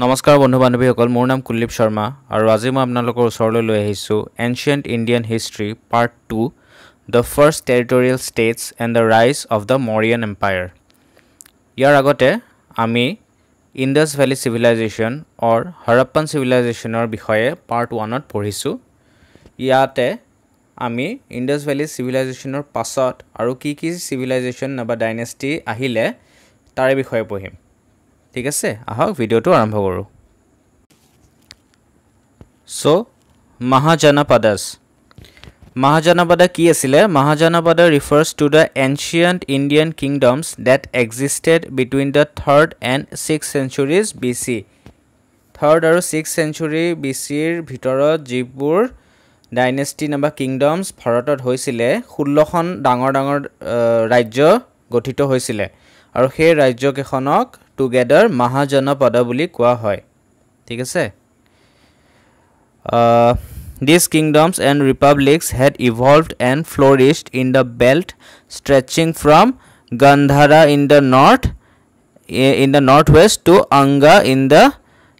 নমস্কাৰ বন্ধু বান্ধৱীসকল মোৰ নাম কুলদীপ শৰ্মা আৰু আজি মই আপোনালোকৰ ওচৰলৈ লৈ আহিছো ancient Indian history part 2 the first territorial states and the rise of the Mauryan empire ইয়াৰ আগতে আমি Indus valley civilisation or Harappan চিভিলাইজেশ্যনৰ বিষয়ে পাৰ্ট 1ত পঢ়িছো ইয়াতে আমি ইণ্ডাছ ভেলী চিভিলাইজেশ্যনৰ পাছত আৰু কি চিভিলাইজেশ্যন বা ডাইনেষ্টি আহিলে তাৰ বিষয়ে পঢ়িম ঠিক আছে আহক ভিডিওটো আৰম্ভ কৰো সো Mahajanapada কি আছিল Mahajanapada refers to the ancient Indian kingdoms that existed between the 3rd and 6th centuries BC 3rd আৰু 6th century BC ৰ ভিতৰত যিবোৰ ডাইনেষ্টি নাবা কিংডমছ ভাৰতত হৈছিল 16খন ডাঙৰ ৰাজ্য গঠিত হৈছিল আৰু সেই ৰাজ্যকেখনক together Mahajanapada বুলি কোৱা হয় ঠিক আছে These kingdoms and republics had evolved and flourished in the belt stretching from Gandhara in the northwest to Anga in the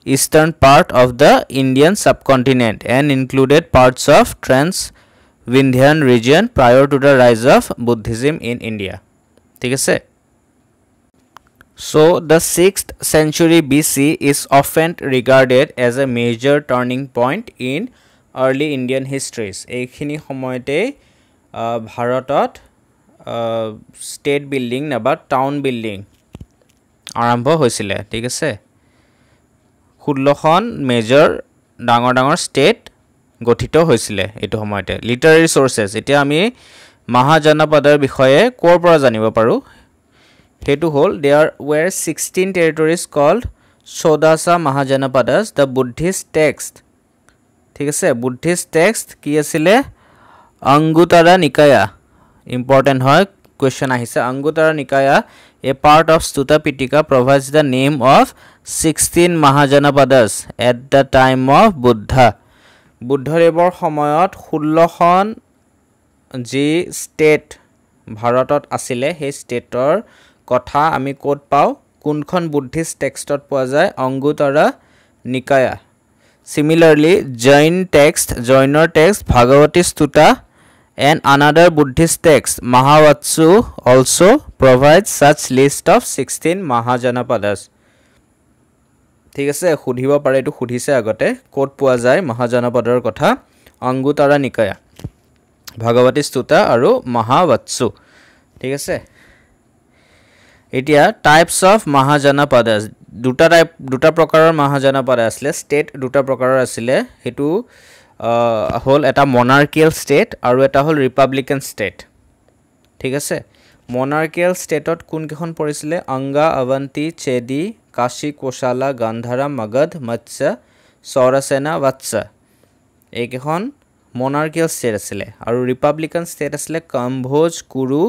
eastern part of the Indian subcontinent and included parts of Trans-Vindhyan region prior to the rise of Buddhism in India ঠিক আছে So, the 6th century BC is often regarded as a major turning point in early Indian histories. এইখিনি সময়তে ভাৰতত state building নাবা town building আৰম্ভ হৈছিল ঠিক আছে 16খন major ডাঙৰ state গঠিত হৈছিল এটো সময়তে লিটাৰেৰী সোৰ্সেস এতিয়া আমি মহাজনপদৰ বিষয়ে কোৰ পৰা জানিব পাৰো হেতু হল there were 16 territories called Shodasa Mahajanapadas the Buddhist text ঠিক আছে Buddhist text কি আছিল Anguttara Nikaya important হয় question আহিছে Anguttara Nikaya a part of Sutta Pitaka provides the name of 16 Mahajanapadas at the time of Buddha বুদ্ধদেৱৰ সময়ত 16খন যি state ভাৰতত আছিল সেই ষ্টেটৰ কথা আমি কোড পাও কোনখন বুদ্ধিষ্ট টেক্সটত পোৱা যায় অংগুতৰা নিকায়া similarly joiner text bhagavati stutta and another buddhist text mahavatsu also provides such list of 16 mahajanapadas ঠিক আছে খুধিব পাৰে এটো খুধিছে আগতে কোড পোৱা যায় মহাজনপদৰ কথা অংগুতৰা নিকায়া ভাগৱতী ষ্টুতা আৰু মহাভাতসু ঠিক আছে এতিয়া টাইপস অফ মহাজনপদাস দুটা প্ৰকাৰৰ মহাজনপদ আছিল ষ্টেট দুটা প্ৰকাৰৰ আছিল হেতু হল এটা মনাৰ্কিয়েল ষ্টেট আৰু এটা হল ৰিপাব্লিকান ষ্টেট ঠিক আছে মনাৰ্কিয়েল ষ্টেটত কোন কেখন পৰিছিল অংগা অৱন্তি চেদি কাশী কোশালা গান্ধাৰা মগধ মৎস্য সৌৰসেনা বৎস এইকেখন মনাৰ্কিয়েল ষ্টেট আছিল আৰু ৰিপাব্লিকান ষ্টেট আছিল কম্ভোজ কুৰু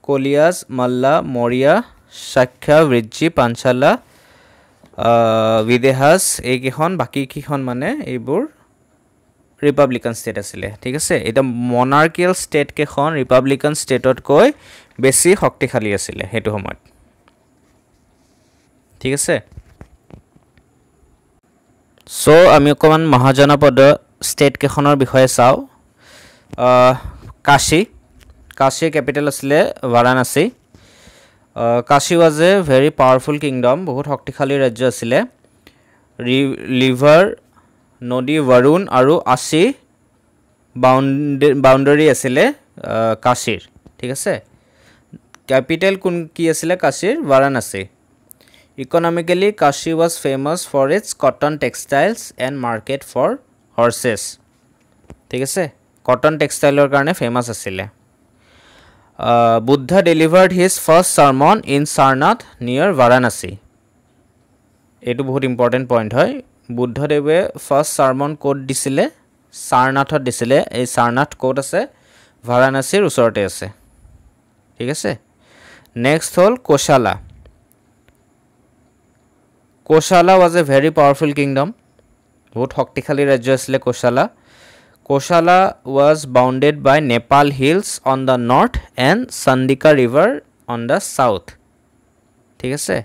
কলিয়াজ মল্লা মৰিয়া শাক্য বৃজ্জি পাঞ্চালা বিদেহাস এইকেখন বাকি কিখন মানে এইবোৰ ৰিপাব্লিকান ষ্টেট আছিল ঠিক আছে এটা মনাৰ্কিয়েল ষ্টেট কেখন ৰিপাব্লিকান ষ্টেটত কৈ বেছি শক্তিশালী আছিল হেতু সময়ত ঠিক আছে সো আমি অকমান মহাজনপদ ষ্টেট কেখনৰ বিষয়ে চাও কাশী ক্যাপিটাল আছিল Varanasi Kashi was a very powerful kingdom বহুত শক্তিশালী ৰাজ্য আছিল ৰিভাৰ নদী বৰুণ আৰু আসি বাউন্ডাৰী আছিল কাশীৰ ঠিক আছে ক্যাপিটাল কোন কি আছিল কাশীৰ Varanasi Economically, Kashi was famous for its cotton textiles and market for horses. ঠিক আছে cotton textileৰ কাৰণে famous আছিল Buddha delivered his first sermon in Sarnath near Varanasi. এটো বহুত ইম্পৰ্টেন্ট পইণ্ট হয় বুদ্ধদেৱে ফাৰ্স্ট sermon কোড দিছিলে সাৰনাথত দিছিলে এই সাৰনাথ কোড আছে ভাৰাণসীৰ ওচৰতে আছে ঠিক আছে next hall Koshala was a very powerful kingdom. বহুত শক্তিশালী ৰাজ্য আছিল Koshala was bounded by Nepal hills on the north and Sandika river on the south. ঠিক আছে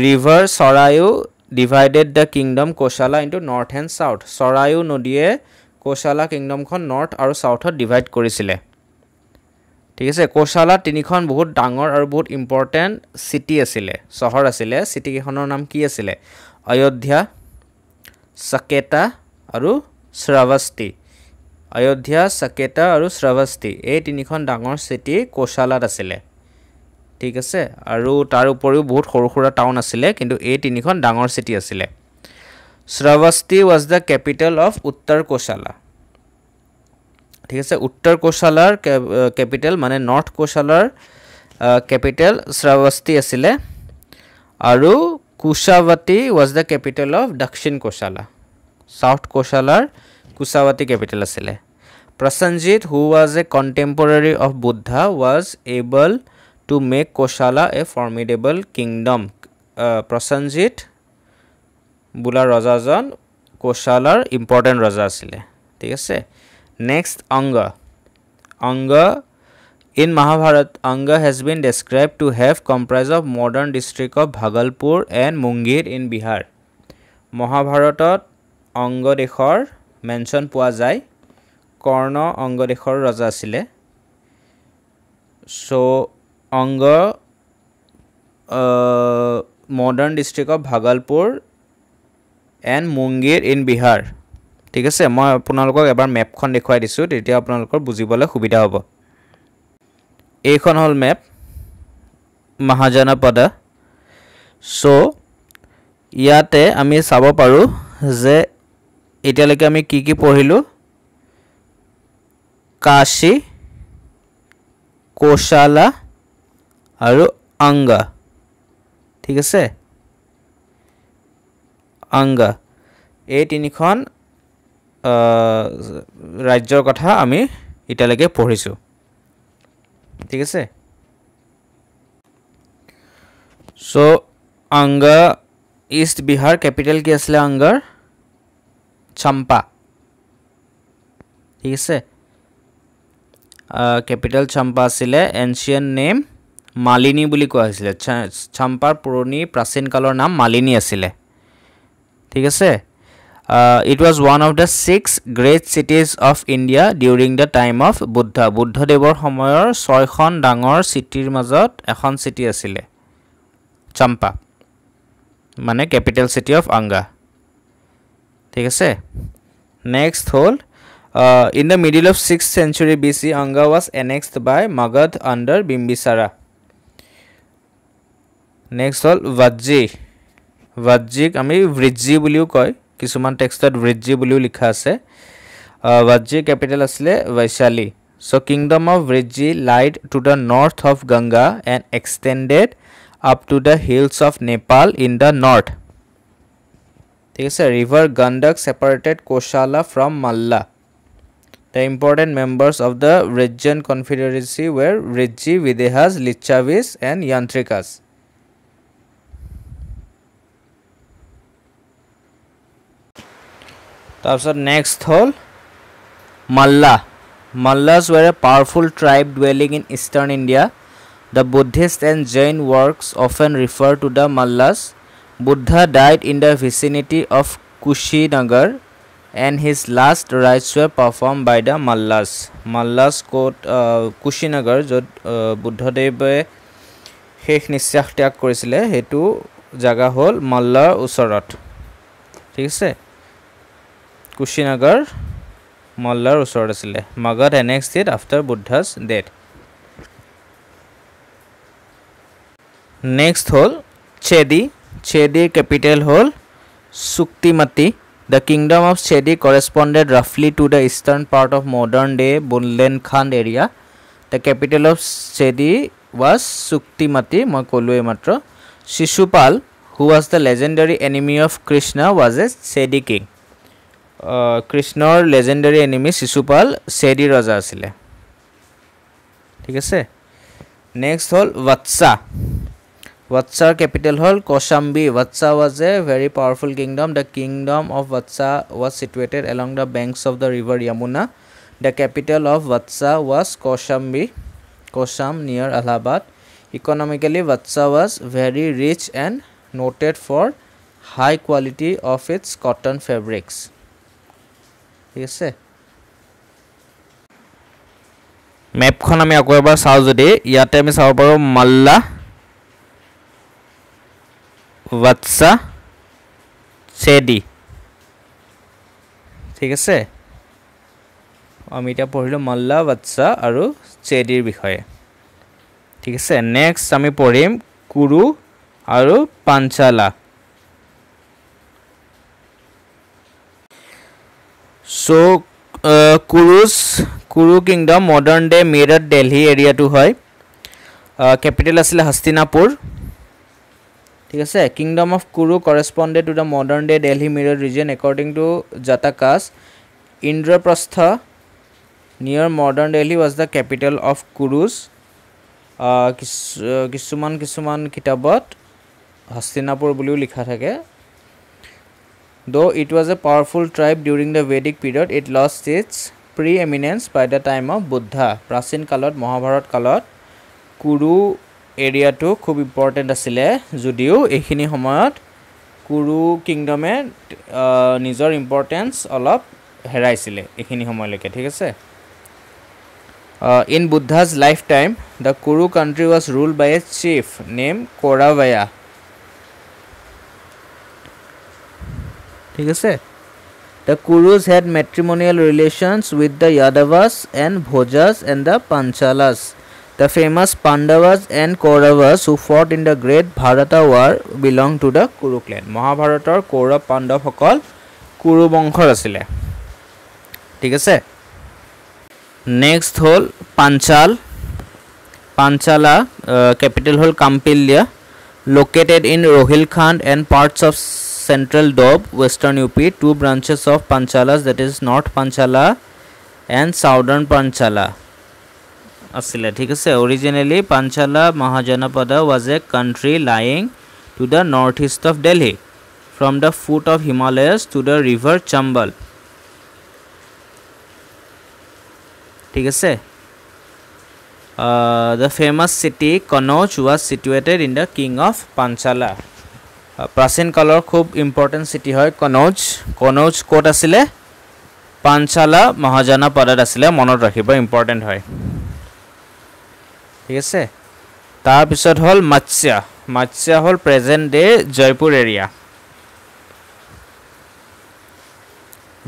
river Sarayu divided the kingdom Koshala into north and south. Sarayu নদীয়ে Koshala kingdom খন north আৰু south divide কৰিছিলে ঠিক আছে Koshala তিনিখন বহুত ডাঙৰ আৰু বহুত ইম্পৰ্টেন্ট সিটি আছিলে চহৰ আছিলে সিটি কেখনৰ নাম কি আছিলে অযোধ্যা সাকেতা আৰু শ্ৰাৱস্তি অযোধ্যা সাকেতা আৰু শ্ৰাৱস্তি এই তিনিখন ডাঙৰ সিটি Koshalat আছিলে ঠিক আছে আৰু তাৰ উপৰিও বহুত সৰু টাউন আছিলে কিন্তু এই তিনিখন ডাঙৰ সিটি আছিলে শ্ৰাৱস্তি was the capital of Uttar Koshala ঠিক আছে উত্তৰ কোশালাৰ ক্যাপিটাল মানে নৰ্থ কোশালাৰ ক্যাপিটাল শ্ৰাৱস্তি আছিলে আৰু Kushavati was the capital of দক্ষিণ কোশালা সাউথ কোশালাৰ কুশাৱতী ক্যাপিটাল আছিলে Prasenjit who was a contemporary of Buddha was able to make Koshala a formidable kingdom Prasenjit বুলা ৰজাজন কোশালাৰ important ৰজা আছিলে ঠিক আছে next Anga in Mahabharata Anga has been described to have comprised of modern district of Bhagalpur and Mungir in Bihar Mahabharatat Anga dekhor mention পোৱা যায় Karna Anga dekhor raja asile so Anga modern district of Bhagalpur and Mungir in Bihar ঠিক আছে মই আপোনালোকক এবাৰ ম্যাপখন দেখুৱাই দিছো তেতিয়া আপোনালোকৰ বুজিবলৈ সুবিধা হ'ব এইখন হল ম্যাপ মহাজনপদা সো ইয়াতে আমি চাব পাৰো যে এতিয়ালৈকে আমি কি কি পঢ়িলো কাশী কোশালা আৰু অংগা ঠিক আছে অংগা এই তিনিখন ৰাজ্যৰ কথা আমি ইটালৈকে পঢ়িছো ঠিক আছে সো অংগা ইষ্ট বিহাৰ ক্যাপিটাল কি আছিল অংগাৰ চাম্পা ঠিক আছে ক্যাপিটাল চাম্পা আছিল এনশিয়েন্ট নেম মালিনী বুলি কোৱা হৈছিল চাম্পাৰ পুৰণি প্ৰাচীন কালৰ নাম মালিনী আছিল ঠিক আছে it was one of the 6 great cities of India during the time of Buddha Buddhadeবৰ সময়ৰ 6খন ডাঙৰ সিটিৰ মাজত এখন সিটি আছিল চাম্পা মানে ক্যাপিটাল সিটি অফ Anga ঠিক আছে next hall in the middle of 6th century BC Anga was annexed by Magad under Bimbisara next hall Vajji আমি Vrijji বুলিও কয় কিছুমান টেক্সটত Vrijji বুলিও লিখা আছে Vajji capital asile Vaishali so kingdom of Vrijji lied to the north of Ganga and extended up to the hills of Nepal in the north ঠিক আছে river Gandak separated Koshala from Malla the important members of the Vrijjian confederacy were Vrijji Videhas Licchavis and Yantrikas তাৰপিছত next hall Mallas were a powerful tribe dwelling in eastern India the Buddhist and Jain works often refer to the Mallas Buddha died in the vicinity of Kushinagar and his last rites were performed by the Mallas quote Kushinagar jot Buddhadewe শেষ নিশ্বাস ত্যাগ কৰিছিলে হেতু জাগা হল Mallar usorat ঠিক আছে Kushinagar Mallar usorat asile Magad annexed it after Buddha's death next hol Chedi capital hol Suktimati the kingdom of Chedi corresponded roughly to the eastern part of modern day Bundelkhand area the capital of Chedi was Suktimati moi kolue matro Shishupal who was the legendary enemy of Krishna was a Chedi king Krishna's legendary enemy Shishupal Chedi raja asile ঠিক আছে next hol Vatsa capital hol Koshambi Vatsa was a very powerful kingdom the kingdom of Vatsa was situated along the banks of the river Yamuna the capital of Vatsa was Kosham near Allahabad economically Vatsa was very rich and noted for high quality of its cotton fabrics. ঠিক আছে মেপখন আমি আকৌ এবাৰ চাও যদি ইয়াতে আমি চাব পাৰো মাল্লা वत्सा চেদি ঠিক আছে আমি এটা পঢ়িলো মাল্লা वत्सा আৰু চেদিৰ বিষয়ে ঠিক আছে নেক্সট আমি পঢ়িম কুৰু আৰু পাঞ্চালা so Kuru kingdom modern day Meerut Delhi area to hoy capital asile Hastinapur ঠিক আছে kingdom of Kuru corresponded to the modern day Delhi Meerut region according to Jatakas Indraprastha near modern Delhi was the capital of Kurus kisuman kitabot Hastinapur buliu likha thake though it was a powerful tribe during the Vedic period it lost its preeminence by the time of Buddha prachin kalot Mahabharat kalot Kuru area to khub important asile judio ekhini homayot Kuru kingdom e nijor importance olop heraisile ekhini homoyleke thik ase in Buddha's lifetime the Kuru country was ruled by a chief named Koravaya ঠিক আছে the Kurus had matrimonial relations with the Yadavas and Bhojas and the Panchalas the famous Pandavas and Kauravas who fought in the great Bharata war belonged to the Kuru clan Mahabharator Kaurav Pandav hokol Kuru bongshor asile ঠিক আছে next hol Panchala capital hol Kampilya located in Rohilkhand and parts of Central Doab, Western UP, two branches of Panchalas that is North Panchala and Southern Panchala. Asile, thik ase originally Panchala Mahajanapada was a country lying to the northeast of Delhi from the foot of Himalayas to the river Chambal. Thik ase the famous city Kanauj was situated in the king of Panchala. प्राचीन काলৰ খুব important সিটি হয় Kannauj coat আছিল পাঞ্চালা মহাজনপদত আছিল মনত ৰাখিব important হয় ঠিক আছে তাৰ পিছত হল মৎস্য হল present day Jaipur area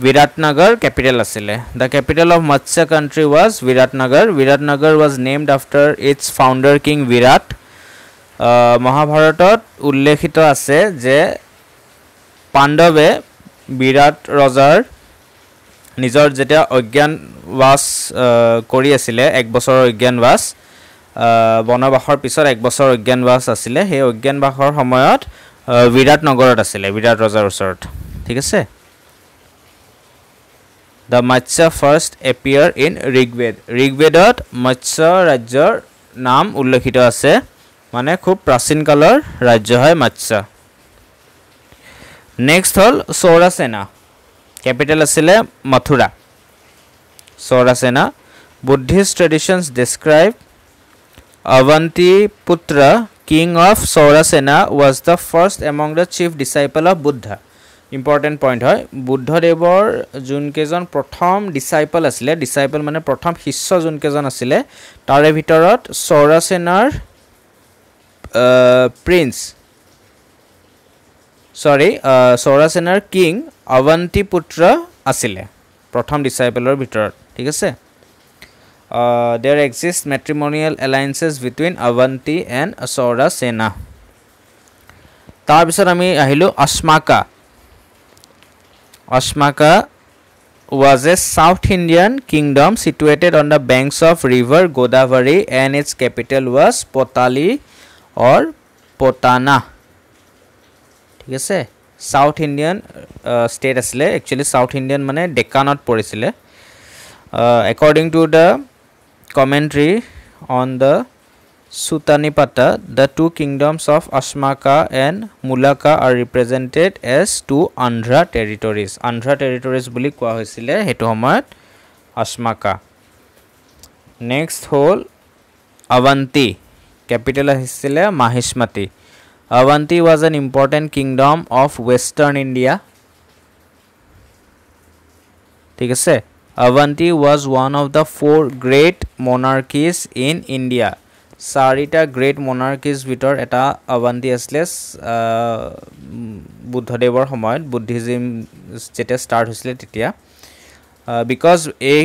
Viratnagar capital asile the capital of Matsya country was Viratnagar was named after its founder king Virat মহাভাৰতত উল্লেখিত আছে যে পাণ্ডৱে বিৰাট ৰজাৰ নিজৰ যেটা অজ্ঞানবাস কৰি আছিল এক বছৰৰ অজ্ঞানবাস বনবাসৰ পিছত এক বছৰ অজ্ঞানবাস আছিল হে অজ্ঞানবাসৰ সময়ত বিৰাট নগৰত আছিল বিৰাট ৰজাৰ ওচৰত ঠিক আছে The Matsya first appear in Rigvedot Matsya ৰাজ্যৰ নাম উল্লেখিত আছে মানে খুব প্ৰাচীন কালৰ ৰাজ্য হয় মৎস্য নেক্সট হল সৌৰাসেনা ক্যাপিটাল আছিল Mathura Surasena Buddhist traditions describe Avantiputra king of Saurasena was the first among the chief disciple of Buddha important point hoy buddha devor jun kejon prothom disciple asile disciple mane prothom shishya jun kejon asile tare bhitorot Saurasenar prince Saurasenar king Avantiputra asile prothom disciple or bhitorot thik ase there exist matrimonial alliances between Avanti and Saurasena tar bisor ami ahilo Asmaka was a South Indian kingdom situated on the banks of river Godavari and its capital was Potali or Potana ঠিক আছে South Indian state asile actually South Indian mane Deccanot porisile according to the commentary on the Sutanipata the two kingdoms of Asmaka and Mulaka are represented as two Andhra territories buli koa hoisile hetu homayot Asmaka next hol Avanti capital asile Mahismati Avanti was an important kingdom of Western India. ঠিক আছে Avanti was one of the 4 great monarchies in India. চাৰিটা great monarchies ভিতৰ এটা Avanti আছিল বুদ্ধদেৱৰ সময়ত Buddhism যেতিয়া start হৈছিল তেতিয়া বিকজ এই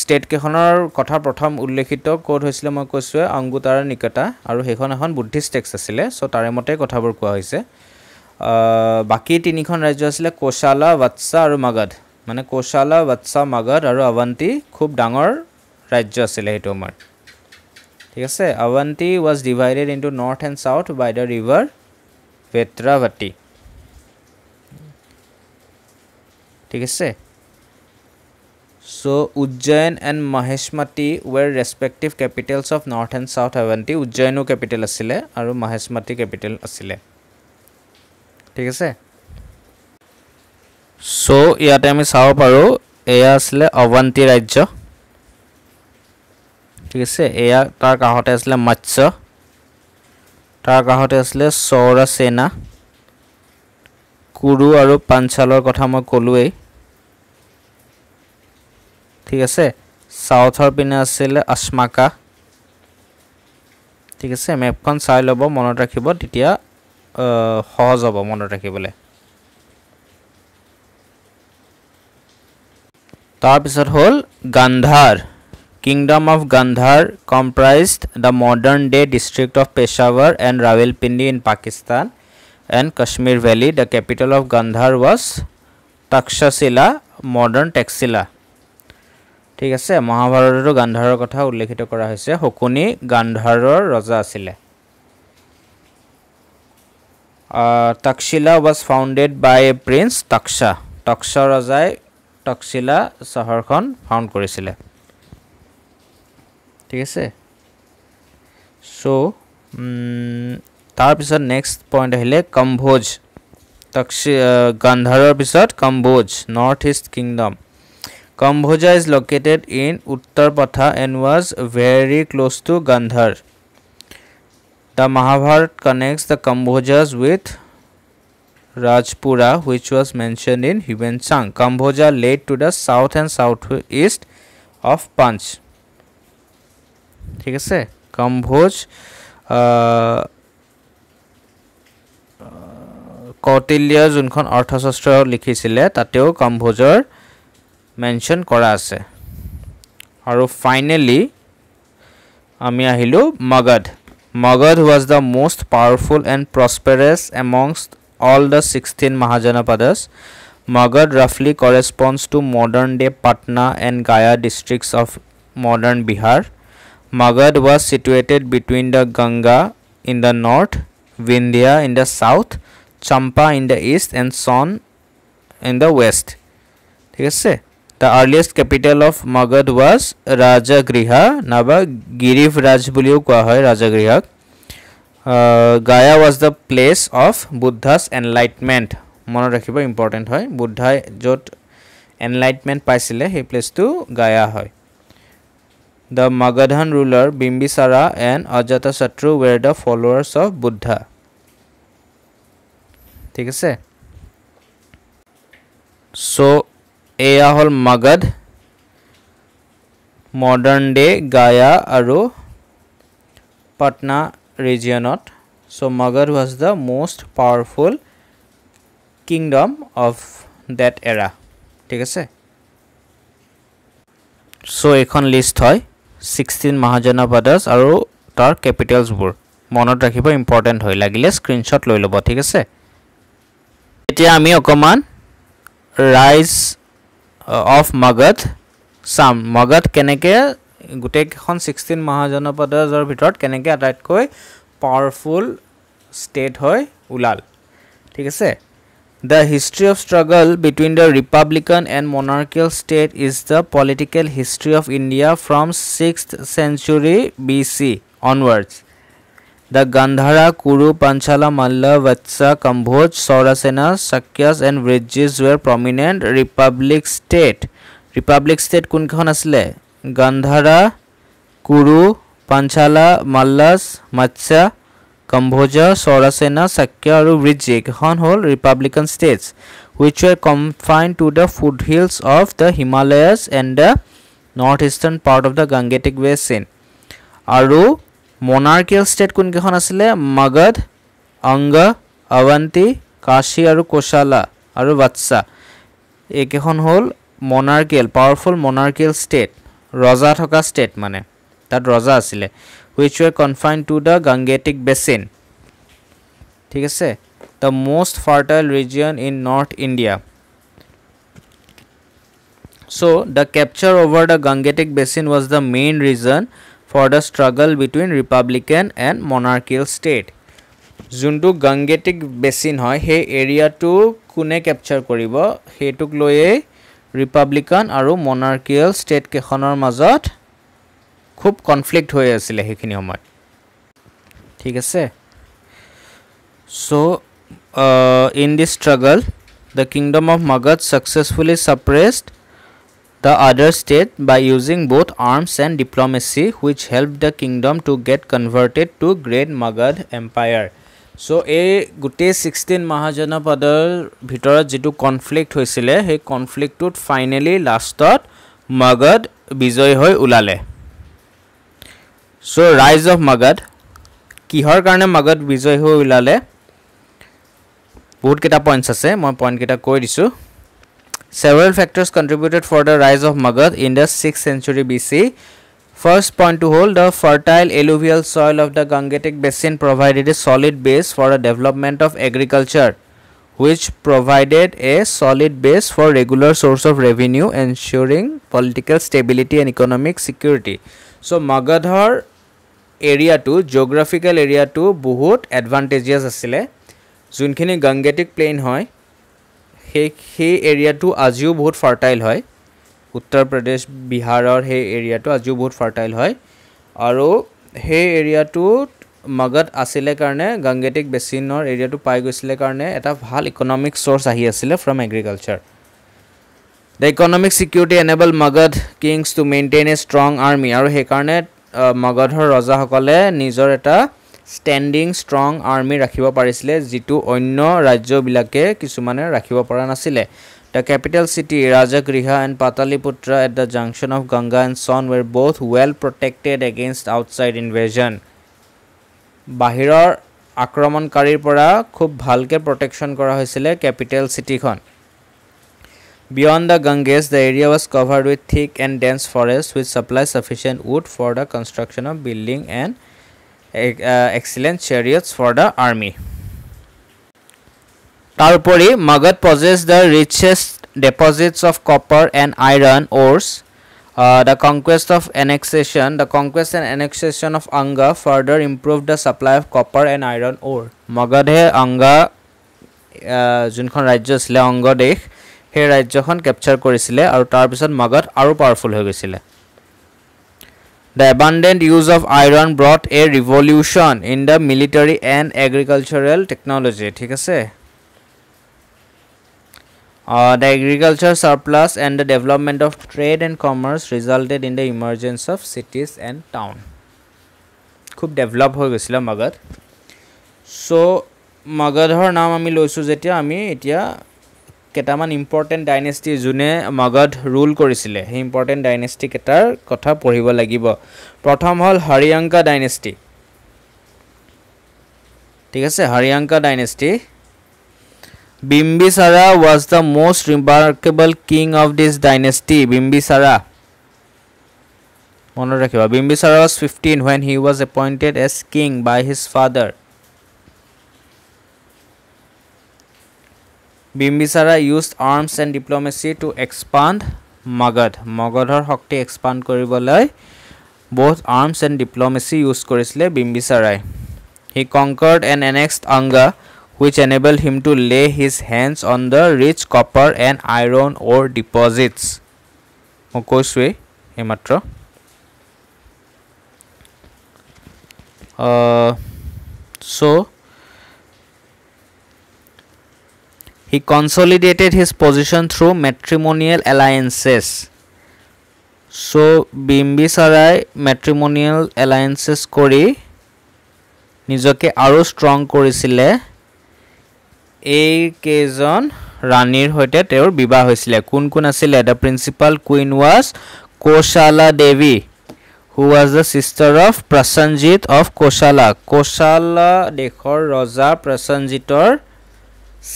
ষ্টেট কেখনৰ কথা প্ৰথম উল্লেখিত কোড হৈছিল মই কৈছো অংগুতাৰা নিকটা আৰু হেখন এখন বুদ্ধিষ্ট টেক্সট আছিল সো তাৰে মতে কথাবোৰ কোৱা হৈছে বাকি তিনিখন ৰাজ্য আছিল কোশালা বৎসা আৰু মগধ মানে কোশালা বৎসা মগধ আৰু Avanti খুব ডাঙৰ ৰাজ্য আছিল হেটো আমাৰ ঠিক আছে Avanti was divided into north and south by the river Vetravati ঠিক আছে so Ujjain and Maheshmati were respective capitals of north and south Avanti Ujjainu capital asile aru Maheshmati capital asile ঠিক আছে so ইয়াতে আমি চাও পাৰো এয়া আসলে Avanti ৰাজ্য ঠিক আছে এয়া তাৰ কাহতে আসলে মৎস্য তাৰ কাহতে আসলে সৌৰসেনা কুৰু আৰু পাঞ্চালৰ কথা মই কলোৱে ঠিক আছে সাউথৰ পিনে আছিল আসমাকা ঠিক আছে মেপখন চাই লব মনত ৰাখিব তেতিয়া সহজ হ'ব মনত ৰাখিবলে তাৰ পিছত হল Gandhara Kingdom of Gandhar comprised the modern day district of Peshawar and Rawalpindi in Pakistan and Kashmir Valley. The capital of Gandhar was Takshashila, modern Taxila. ঠিক আছে মহাভাৰতত গান্ধাৰৰ কথা উল্লেখিত কৰা হৈছে হকুনি গান্ধাৰৰ ৰজা আছিল Takshila was founded by a prince Taksha. Taksha ৰজাই Takshila চহৰখন ফাউণ্ড কৰিছিল ঠিক আছে সো তাৰ পিছত নেক্সট পইণ্ট আহিলে কম্বোজ গান্ধাৰৰ পিছত কম্বোজ north east kingdom Kambhoja is located in Uttar Patha and was very close to Gandhar. The Mahabharata connects the Kambhojas with Rajpura, which was mentioned in Huinsang. Kambhoja lay to the south and southeast of Panch. ঠিক আছে কম্বোজ কৌটিল্য যোনখন অৰ্থশাস্ত্ৰ লিখিছিলে তাতেও কম্বোজৰ mention কৰা আছে আৰু finally আমি আহিলো Magadha Magad was the most powerful and prosperous amongst all the 16 Mahajanapadas. Magad roughly corresponds to modern day Patna and Gaya districts of modern Bihar. Magad was situated between the Ganga in the north, Vindhya in the south, Champa in the east and Son in the west. ঠিক আছে The earliest capital of Magad was Rajagriha naba Girivraj buliu koa hoy Rajagrihak. Gaya was the place of Buddha's enlightenment. Mono rakhibo important hoy Buddha jot enlightenment paisile he place to Gaya hoy. The Magadhan ruler Bimbisara and Ajatasattu were the followers of Buddha. ঠিক আছে so এয়া হল Magad modern day Gaya aru Patna regionot so Magad was the most powerful kingdom of that era ঠিক আছে so এখন list হয় 16 Mahajanapadas aru tar capitals bur monot rakhibo important hoy lagile screenshot loi lobo ঠিক আছে এতিয়া আমি অকমান rise of Magad sam Magad keneke gute khon 16 Mahajanapadasor bhitor keneke atatkoi powerful state hoy ulal ঠিক আছে The history of struggle between the republican and monarchical state is the political history of India from 6th century BC onwards. The Gandhara, Kuru, Panchala, Malla, Vatsa, Kamboj, Saurasena, Sakyas and Vrijis were prominent republic state. Republic state kun khon asle Gandhara, Kuru, Panchala, Mallas, Matsya, Kambhoja, Sorasena, Sakya aru Vrijji kekhon hol republican states which were confined to the foothills of the Himalayas and the northeastern part of the Gangetic basin. Aru monarchical state kun kekhon asile Magad, Anga, Avanti, Kashi aru Koshala aru Vatsa. E kekhon hol monarchical powerful monarchical state. Raja thoka state mane tat raja asile which were confined to the Gangetic basin. ঠিক আছে the most fertile region in North India. So the capture over the Gangetic basin was the main reason for the struggle between republican and monarchical state. Juntu Gangetic basin hoy he area to kune capture koribo hetuk loye republican aru monarchical state kekhonor majot খুব conflict হৈ আছিল হেখিনি সময় ঠিক আছে so in this struggle the kingdom of Magad successfully suppressed the other state by using both arms and diplomacy which helped the kingdom to get converted to Great Magad Empire. So a gute 16 Mahajanapadar bhitorat jitu conflict hoisile he conflict tut finally lastot Magad bijoy hoy ulale. So rise of Magad kihor karone Magad bijoy hoy ulale bahut keta points ase moi point keta koi disu. Several factors contributed for the rise of Magad in the 6th century BC. First point to hold, the fertile alluvial soil of the Gangetic basin provided a solid base for the development of agriculture, which provided a solid base for regular source of revenue, ensuring political stability and economic security. So Magadhar area to geographical area to bahut advantageous asile. Junkhini Gangetic plain hoy he area to ajiu bahut fertile hoy. Uttar Pradesh, Bihar or he area to ajiu bahut fertile hoy aru he area to Magad asile karone Gangetic basin or area to pai goisile karone eta bhal economic source ahi asile from agriculture. The economic security enabled Magad kings to maintain a strong army aru he karone Magadhar raja hokale nijor eta standing strong army rakhibo parisile jitu onno rajyo bilake kisumane rakhibo para nasile. The capital city Rajagriha and Pataliputra at the junction of Ganga and Son were both well protected against outside invasion. Bahiror akramonkarir pora khub bhalke protection kora hoisile capital city khon. Beyond the Ganges, the area was covered with thick and dense forests which supplied sufficient wood for the construction of building and excellent chariots for the army. Tarupori, Magad possessed the richest deposits of copper and iron ores. The conquest and annexation of Anga further improved the supply of copper and iron ore. Magadhe Anga junkhon rajyo asile Anga desh he rajyokhon capture korisile aru tar pisot Magad aru powerful hoy goisile. The abundant use of iron brought a revolution in the military and agricultural technology. ঠিক আছে the agriculture surplus and the development of trade and commerce resulted in the emergence of cities and town. খুব develop হৈ গৈছিল Magad. So Magadhar নাম আমি লৈছো যেতিয়া আমি এতিয়া কেটামান ইম্পৰ্টেন্ট ডাইনেষ্টি জুনে Magad ৰুল কৰিছিলে হে ইম্পৰ্টেন্ট ডাইনেষ্টি কেটাৰ কথা পঢ়িব লাগিব. প্ৰথম হল Haryanka ডাইনেষ্টি ঠিক আছে Haryanka dynasty. Bimbisara was the most remarkable king of this dynasty. Bimbisara মনত ৰাখিবা Bimbisara was 15 when he was appointed as king by his father. Bimbisara used arms and diplomacy to expand Magad. Magadhar শক্তি expand কৰিবলৈ both arms and diplomacy use কৰিছিলে Bimbisara. He conquered and annexed Anga, which enabled him to lay his hands on the rich copper and iron ore deposits. Mokoswe ematro. So he consolidated his position through matrimonial alliances. So Bimbisara matrimonial alliances kori নিজকে আৰু strong কৰিছিলে এই কেজন ৰাণীৰ হৈতে তেওঁৰ বিবাহ হৈছিলে কোন কোন আছিল the principal queen was Koshala Devi who was the sister of Prasenjit of Koshala Koshala দেশৰ ৰজা প্ৰসেনজিতৰ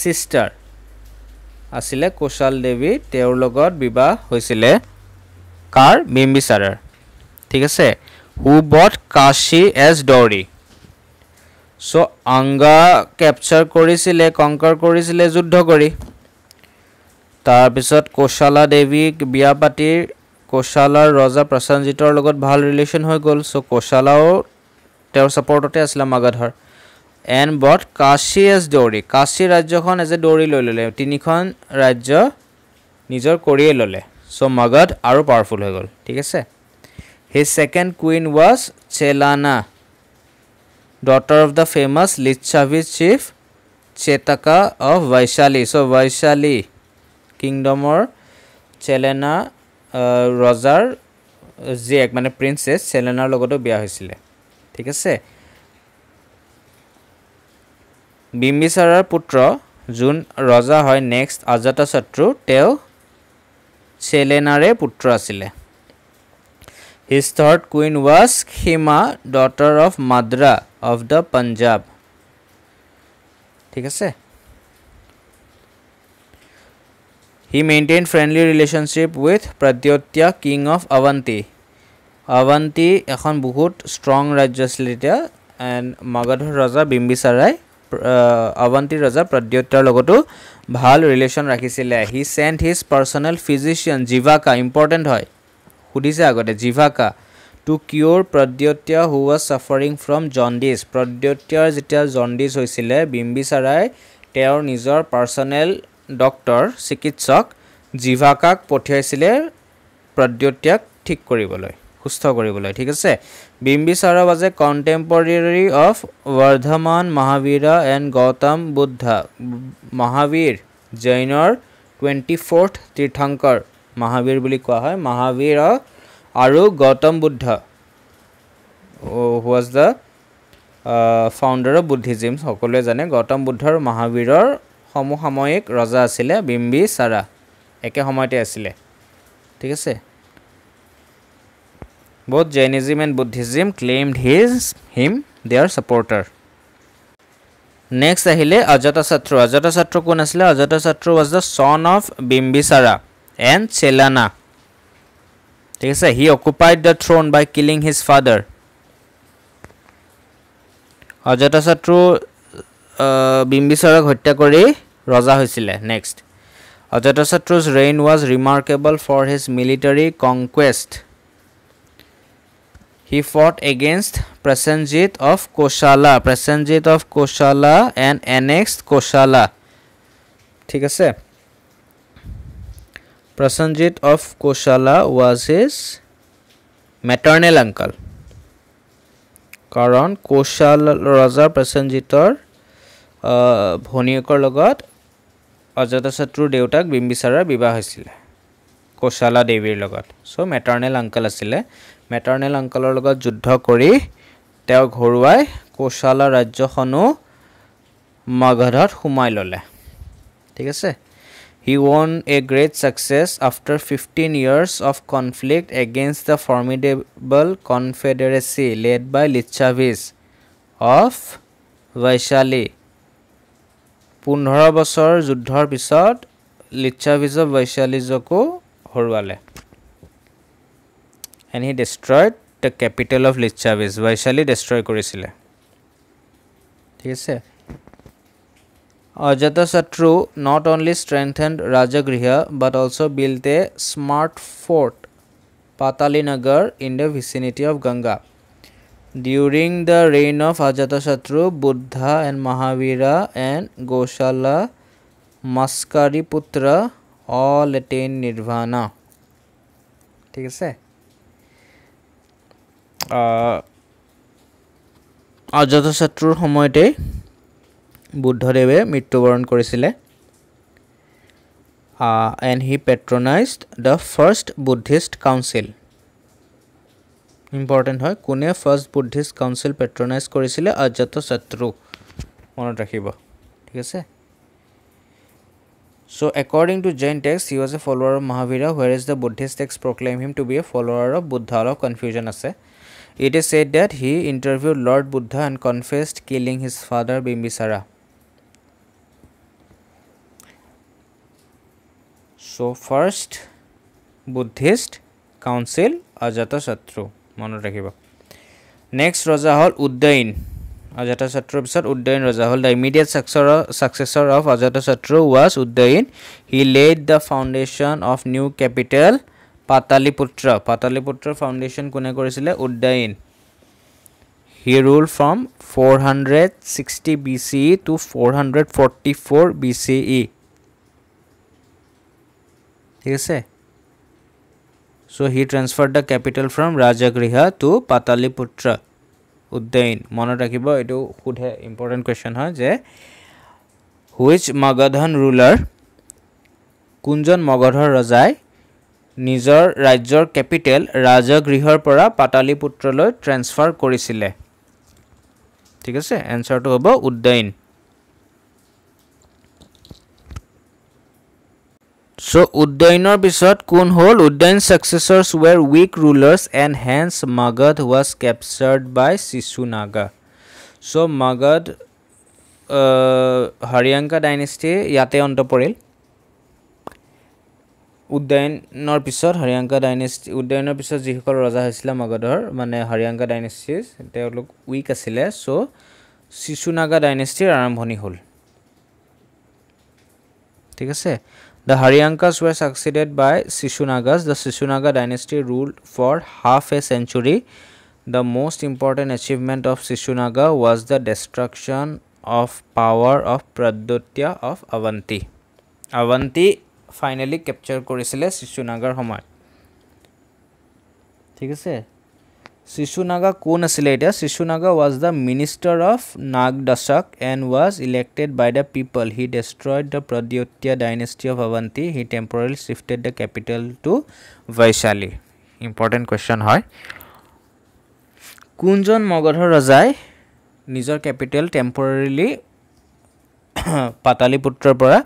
sister আছিলে কোশাল দেৱী তেওঁৰ লগত বিবাহ হৈছিলে কাৰ বিম্বিসাৰৰ ঠিক আছে who bought Kashi as dowry so Anga capture কৰিছিলে কনকাৰ কৰিছিলে যুদ্ধ কৰি তাৰ পিছত কোশালা দেৱীক বিয়া পাতি কোশালাৰ ৰজা প্ৰসেনজিতৰ লগত ভাল ৰিলেচন হৈ গল so কোশালাও তেওঁৰ সাপোৰ্টতে আছিল মাগধৰ and bought Kashi as dowry Kashi ৰাজ্যখন as a dowry লৈ ললে তিনিখন ৰাজ্য নিজৰ কৰিয়ে ললে so Magad আৰু পাৱাৰফুল হৈ গল ঠিক আছে his second queen was Chelana daughter of the famous Licchavis chief Chetaka of Vaishali so Vaishali kingdom or Chelana ৰজাৰ জীয়েক মানে প্ৰিন্সেছ চেলেনাৰ লগতো বিয়া হৈছিল ঠিক আছে বিম্বিসাৰৰ পুত্ৰ যোন ৰজা হয় নেক্সট অজাতশত্ৰু তেওঁ চেলেনাৰে পুত্ৰ আছিল his third queen was Khima daughter of Madra of the Punjab ঠিক আছে he maintained friendly relationship with Pradyotya king of Avanti Avanti এখন বহুত strong ৰাজ্য আছিল এটা and Magadhৰ ৰজা বিম্বিসাৰাই Avanti ৰজা Pradyotyaৰ লগতো ভাল ৰিলেচন ৰাখিছিলে he sent his personal physician Jivaka important হয় সুধিছে আগতে Jivaka to cure Pradyotya who was suffering from jaundice Pradyotyaৰ যেতিয়া jaundice হৈছিলে বিম্বিসাৰাই তেওঁৰ নিজৰ পাৰ্সোনেল ডক্টৰ চিকিৎসক Jivakaক পঠিয়াইছিলে Pradyotyak ঠিক কৰিবলৈ সুস্থ কৰিবলৈ ঠিক আছে Bimbisara was a contemporary of Vardhaman Mahavira and Gautam Buddha Mahavir Jainor 24th Tirthankar Mahavir বুলি কোৱা হয় Mahavira আৰু Gautam Buddha who was the founder of Buddhism সকলোৱে জানে Gautam Buddha আৰু Mahaviৰৰ সমসাময়িক ৰজা আছিল বিম্বিসাৰা একে সময়তে আছিল ঠিক আছে both Jainism and Buddhism claimed him their supporter next ahile Ajatasattu কোন আছিল Ajatasattu was the son of Bimbisara and Chelana ঠিক আছে he occupied the throne by killing his father Ajatasattu Bimbisara হত্যা কৰি ৰজা হৈছিল next Ajatasattu's reign was remarkable for his military conquest he fought against Prasenjit of Koshala and annexed Koshala ঠিক আছে Prasenjit of Koshala was his maternal uncle কাৰণ Koshala ৰজা Prasenjitor ভনিয়েকৰ লগত অজাতশত্ৰুৰ দেউতাক বিম্বিসাৰাৰ বিবাহ হৈছিল Koshala দেৱীৰ লগত সো মেটাৰনেল আঙ্কল আছিল মেটাৰনেল আঙ্কলৰ লগত যুদ্ধ কৰি তেওঁ ঘৰুৱাই Koshala ৰাজ্যখনো মাগধত হুমাই ললে ঠিক আছে he won a great success after 15 years of conflict against the formidable confederacy led by Licchavis of Vaishali 15 বছৰ যুদ্ধৰ পিছত Licchavis of Vaishalizকো হৰুৱালে and he destroyed the capital of Licchavis Vaishali destroy কৰিছিলে ঠিক আছে Ajatasattu not only strengthened Rajagriha but also built a smart fort Patalinagar in the vicinity of Ganga during the reign of Ajatasattu Buddha and Mahavira and Koshala Maskariputra all attained nirvana ঠিক আছে Ajatasattur সময়তে বুদ্ধদেৱে মৃত্যুবৰণ কৰিছিলে and he patronized the first Buddhist council important হয় কোনে first Buddhist council পেট্ৰনাইজ কৰিছিলে অজাতশত্ৰু মনত ৰাখিব ঠিক আছে So according to Jain text he was a follower of Mahavira whereas the Buddhist text proclaim him to be a follower of Buddha অলপ confusion আছে It is said that he interviewed Lord Buddha and confessed killing his father Bimbisara So first Buddhist council Ajatasattu মনত ৰাখিব Next Raja hol Uddain Ajatasattuৰ পিছত Uddain Raja hol The immediate successor of Ajatasattu was Uddain He laid the foundation of new capital Pataliputra Pataliputra foundation কোনে কৰিছিলে Uddain He ruled from 460 BCE to 444 BCE ঠিক আছে So he transferred the capital from Rajagriha to Pataliputra Uddain মনত ৰাখিব এটো খুদে important question হয় যে which Magadhan ruler কোনজন মগধৰ ৰজাই নিজৰ ৰাজ্যৰ ক্যাপিটেল ৰাজগৃহৰ পৰা পাটালিপুত্ৰলৈ ট্ৰান্সফাৰ কৰিছিলে ঠিক আছে আনসাৰটো হ'ব Uddain So Uddainor bisot kun hol Uddain's successors were weak rulers and hence Magad was captured by Sisunaga. So Magad Haryanka dynasty yate onto poril. Uddainor bisot Haryanka dynasty Uddainor bisot jihokol raja hoisila Magadhor mane Haryanka dynasties teolok weak asile so Sisunaga dynasty arambhoni hol. ঠিক আছে The Haryankas were succeeded by Sisunagas. The Sisunaga dynasty ruled for half a century. The most important achievement of Sisunaga was the destruction of power of Pradyutya of Avanti. Avanti finally captured korisile Sisunagar homoy. ঠিক আছে Sisunaga কোন আছিল এটা Sisunaga was the minister of Nagdasak and was elected by the people he destroyed the Pradyutya dynasty of Avanti he temporarily shifted the capital to Vaishali important question হয় কোনজন মগধৰ ৰজাই নিজৰ capital টেম্পোৰাৰিলি পাটালিপুত্ৰৰ পৰা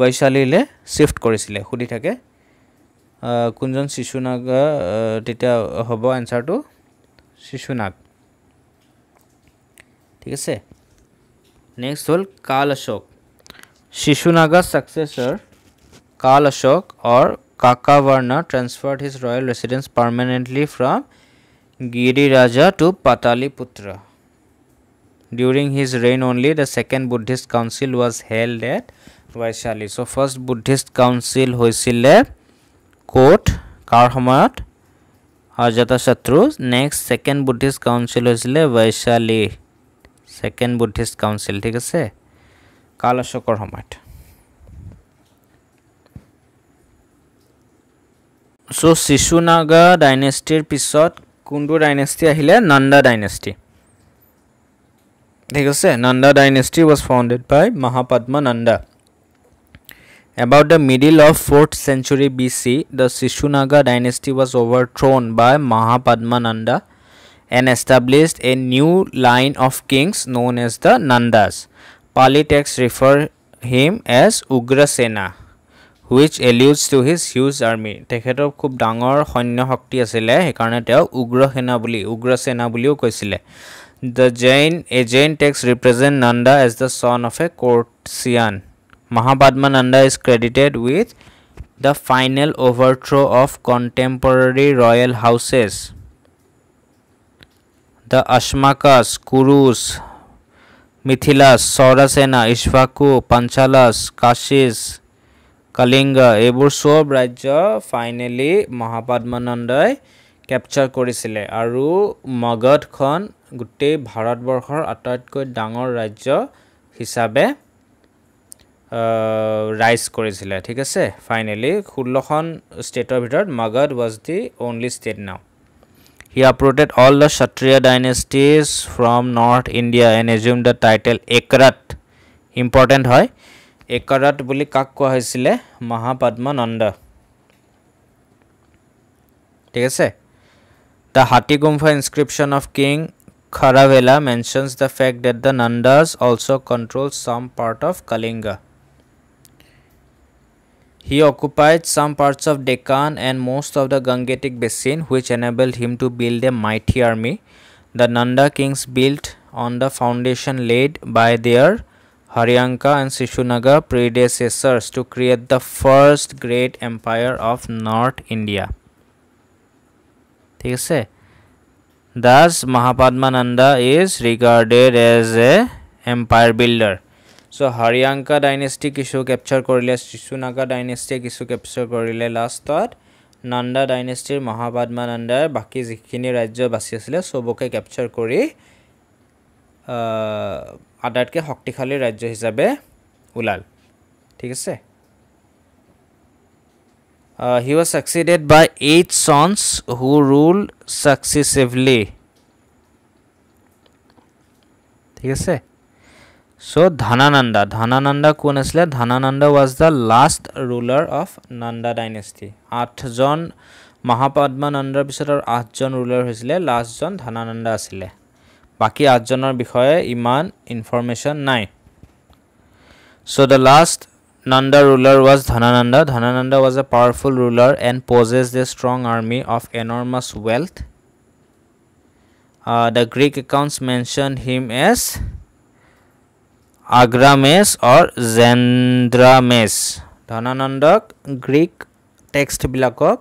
Vaishaliলে শিফট কৰিছিলে খুদি থাকে কোনজন Sisunaga তেতিয়া হ'ব আনসাৰটো Sisunaga ঠিক আছে নেক্সট হল কাল Ashok Sisunaga successor Kal Ashok or Kakavarna transferred his royal residence permanently from Giriraja to Pataliputra during his reign only the second Buddhist council was held at Vaishali so first Buddhist council hoisile কোট কাৰ সময়ত Ajatasattu next second Buddhist council হৈছিলে Vaishali second Buddhist council ঠিক আছে কাল অশোকৰ সময়ত so Sisunaga dynasty পিছত কোনটো dynasty আহিলে Nanda dynasty ঠিক আছে Nanda dynasty was founded by Mahapadma Nanda About the middle of 4th century BC, the Sisunaga dynasty was overthrown by Mahapadmananda and established a new line of kings known as the Nandas. Pali texts refer him as Ugrasena, which alludes to his huge army. Tekhetor khub dangor সৈন্য শক্তি আছিল হেকাৰণে তেও Ugrasena বুলিও কৈছিল The Jain text represent Nanda as the son of a courtesan. Mahapadmananda is credited with the final overthrow of contemporary royal houses. The Ashmakas, Kurus, Mithilas, Saurasena, Ishvaku, Panchalas, Kashis, Kalinga, ebur sob rajya finally Mahapadmanandai capture korisile aru Magad khon gutte Bharatborkhor atatkoi dangor rajya hisabe rise korisile ঠিক আছে finally 16 খন স্টেটৰ ভিতৰত Magad was the only state now he uprooted all the Kshatriya dynasties from North India and assumed the title Ekrat important হয় Ekrat বুলি কাক কোৱা হৈছিল Mahapadmananda ঠিক আছে The Hathigumpha inscription of King Kharavela mentions the fact that the Nandas also controlled some part of Kalinga. He occupied some parts of Deccan and most of the Gangetic basin, which enabled him to build a mighty army. The Nanda kings built on the foundation laid by their Haryanka and Sishunaga predecessors to create the first great empire of North India. ঠিক আছে Thus Mahapadmananda is regarded as a empire builder. So Haryanka dynasty kisu capture korile, Sishunaga dynasty kisu capture korile, last thought Nanda dynasty Mahapadmananda baki jikhini rajya basi asile soboke capture kori আদাতকে শক্তিশালী ৰাজ্য হিচাপে উলাল ঠিক আছে he was succeeded by 8 sons who ruled successively ঠিক আছে so Dhanananda কোন আছিল Dhanananda was the last ruler of Nanda dynasty 8 John Mahapadmanandar পিছত 8 জন ruler হৈছিল last জন Dhanananda আছিল বাকি 8 জনৰ বিষয়ে ইমান ইনফৰমেশন নাই so the last Nanda ruler was Dhanananda. Dhanananda was a powerful ruler and possessed a strong army of enormous wealth. The Greek accounts mention him as Agrames or Zendrames. Dhanananda Greek text bilakok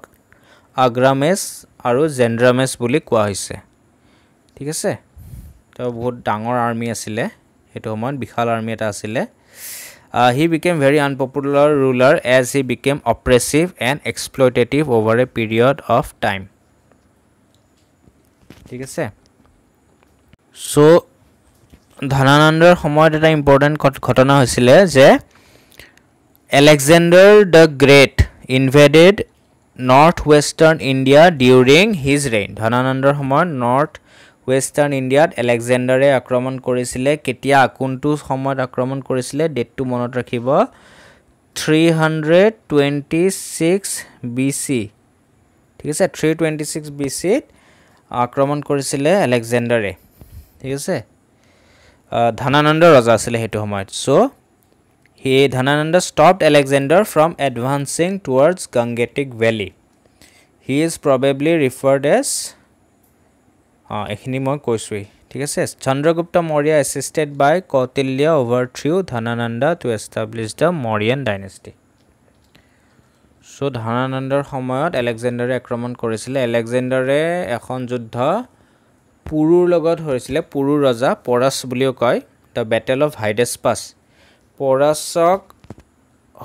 Agrames aru Zendrames buli koa hoise. ঠিক আছে তো বহুত ডাঙৰ army আছিল এটো সময়ত বিশাল army এটা আছিল he became very unpopular ruler as he became oppressive and exploitative over a period of time ঠিক আছে so Dhananandar সময়ত এটা ইম্পৰ্টেন্ট ঘটনা হৈছিল যে Alexander the Great invaded northwestern India during his reign Dhananandar সময়ত north Western India Alexander আক্ৰমণ কৰিছিলে কেতিয়া কোনটো সময়ত আক্ৰমণ কৰিছিলে ডেটটো মনত ৰাখিব 326 BC ঠিক আছে 326 BC আক্ৰমণ কৰিছিলে Alexander ঠিক আছে Dhanananda ৰজা আছিল হেতু সময়ত so Dhanananda stopped Alexander from advancing towards Gangetic Valley he is probably referred as এখিনি মই কৈছোই ঠিক আছে Chandragupta Maurya assisted by Kautilya overthrew Dhanananda to establish the Mauryan dynasty so Dhananandar সময়ত Alexander আক্ৰমণ কৰিছিল Alexander এখন যুদ্ধ পুৰুৰ লগত হৈছিল পুৰুৰ ৰজা পৰাস বুলিও কয় the battle of Hydaspes পৰাসক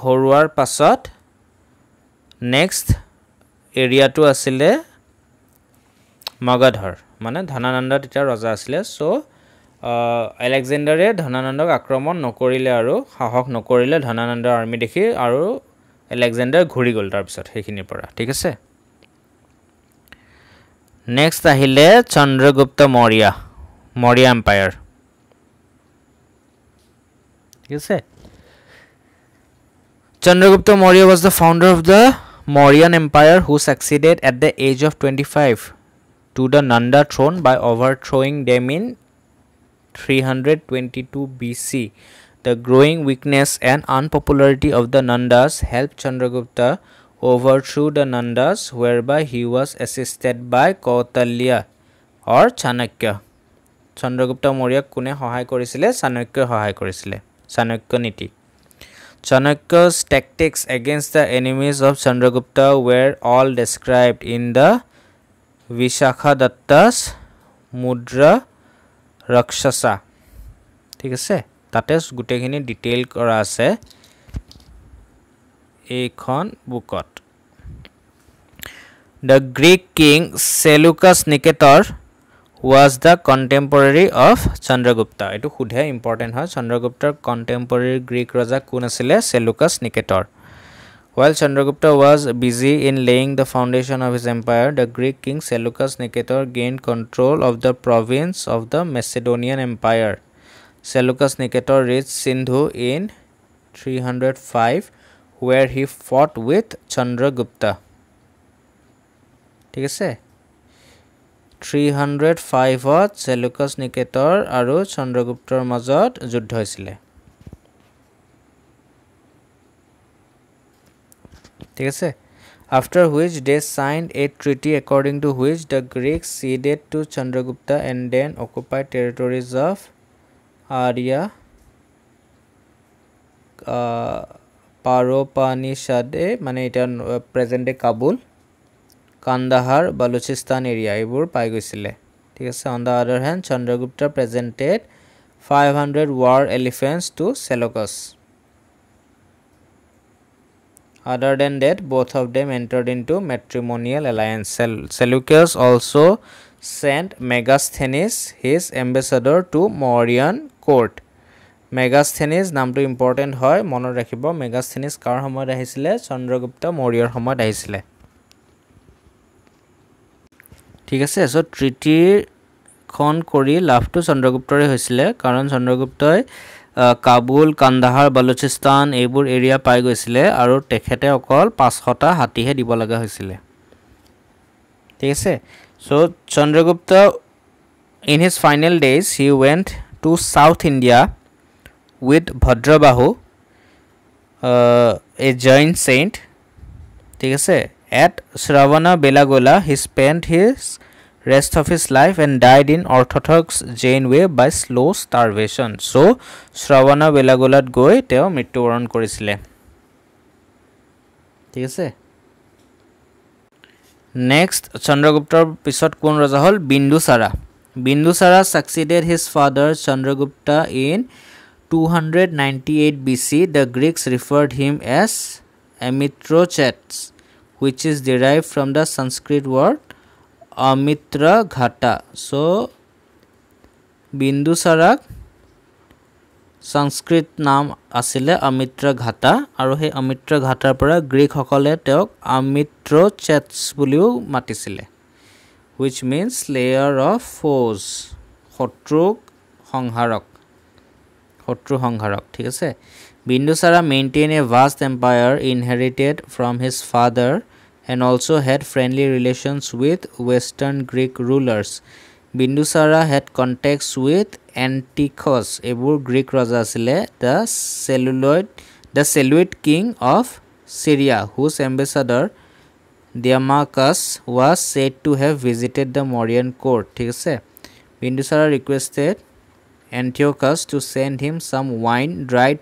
হৰুৱাৰ পাছত next এৰিয়াটো আছিল Magadhar মানে Dhanananda তেতিয়া ৰজা আছিল সো Alexander Dhananandক আক্ৰমণ নকৰিলে আৰু সাহস নকৰিলে Dhanananda আৰ্মি দেখি আৰু Alexander ঘূৰি গল তাৰ পিছত হেখিনিৰ পৰা ঠিক আছে নেক্সট আহিলে Chandragupta Maurya empire ঠিক আছে Chandragupta Maurya was the founder of the Mauryan empire who succeeded at the age of 25 to the Nanda throne by overthrowing them in 322 BC. The growing weakness and unpopularity of the Nandas helped Chandragupta overthrow the Nandas whereby he was assisted by Kautilya or Chanakya. Chandragupta Maurya kune সহায় কৰিছিলে Chanakya সহায় কৰিছিলে Chanakya নীতি Chanakya's tactics against the enemies of Chandragupta were all described in the Vishakadatta's Mudra Rakshasa ঠিক আছে তাতে গুটেখিনি detail কৰা আছে এইখন বুকত The Greek king Seleucus Nicator was the contemporary of Chandragupta etu khudhe important হয় Chandraguptar contemporary Greek raja কোন আছিল Seleucus Nicator While Chandragupta was busy in laying the foundation of his empire, the Greek king Seleucus Nicator gained control of the province of the Macedonian Empire. Seleucus Nicator reached Sindhu in 305, where he fought with Chandragupta. ঠিক আছে 305 Seleucus Nicator আৰু চন্দ্ৰগুপ্তৰ মাজত যুদ্ধ হৈছিল ঠিক আছে after which they signed a treaty according to which the Greeks ceded to Chandragupta and then occupied territories of Arya Paropanishade মানে এটা present day Kabul Kandahar Baluchistan area ebur pai goisile ঠিক আছে on the other hand Chandragupta presented 500 war elephants to Seleucus other than that both of them entered into matrimonial alliance Seleucus also sent Megasthenes his ambassador to Mauryan court Megasthenes নামটো important হয় মনত ৰাখিব Megasthenes কাৰ সময়ত আহিছিলে চন্দ্ৰগুপ্ত মৌৰ্যৰ সময়ত আহিছিলে ঠিক আছে সো ট্ৰিটি খন কৰি লাভটো চন্দ্ৰগুপ্তৰে হৈছিলে কাৰণ চন্দ্ৰগুপ্তই কাবুল কান্দাহাৰ বালুচিস্তান এইবোৰ এৰিয়া পাই গৈছিলে আৰু তেখেতে অকল 500টা হাতীহে দিব লগা হৈছিলে ঠিক আছে so Chandragupta in his final days he went to South India with Bhadrabahu a Jain saint ঠিক আছে at Shravana Belagola he spent his rest of his life and died in orthodox Jain way by slow starvation so Shravana Belagolat goi teo mrittyuboron korisile ঠিক আছে next Chandraguptar pisot kon raja hol Bindusara succeeded his father Chandragupta in 298 BC the Greeks referred him as Amitrochates which is derived from the Sanskrit word Amitra Ghata so Bindusarak Sanskrit naam asile Amitra Ghata aru he Amitra Ghatar pora Greek hokole teok Amitrochates buliu matisile which means slayer of foes শত্ৰু সংহাৰক ঠিক আছে Bindusara maintained a vast empire inherited from his father and also had friendly relations with western Greek rulers Bindusara had contacts with Antiochus ebur Greek raja asile the Seleucid king of Syria whose ambassador Diamachus was said to have visited the Mauryan court ঠিক আছে Bindusara requested Antiochus to send him some wine dried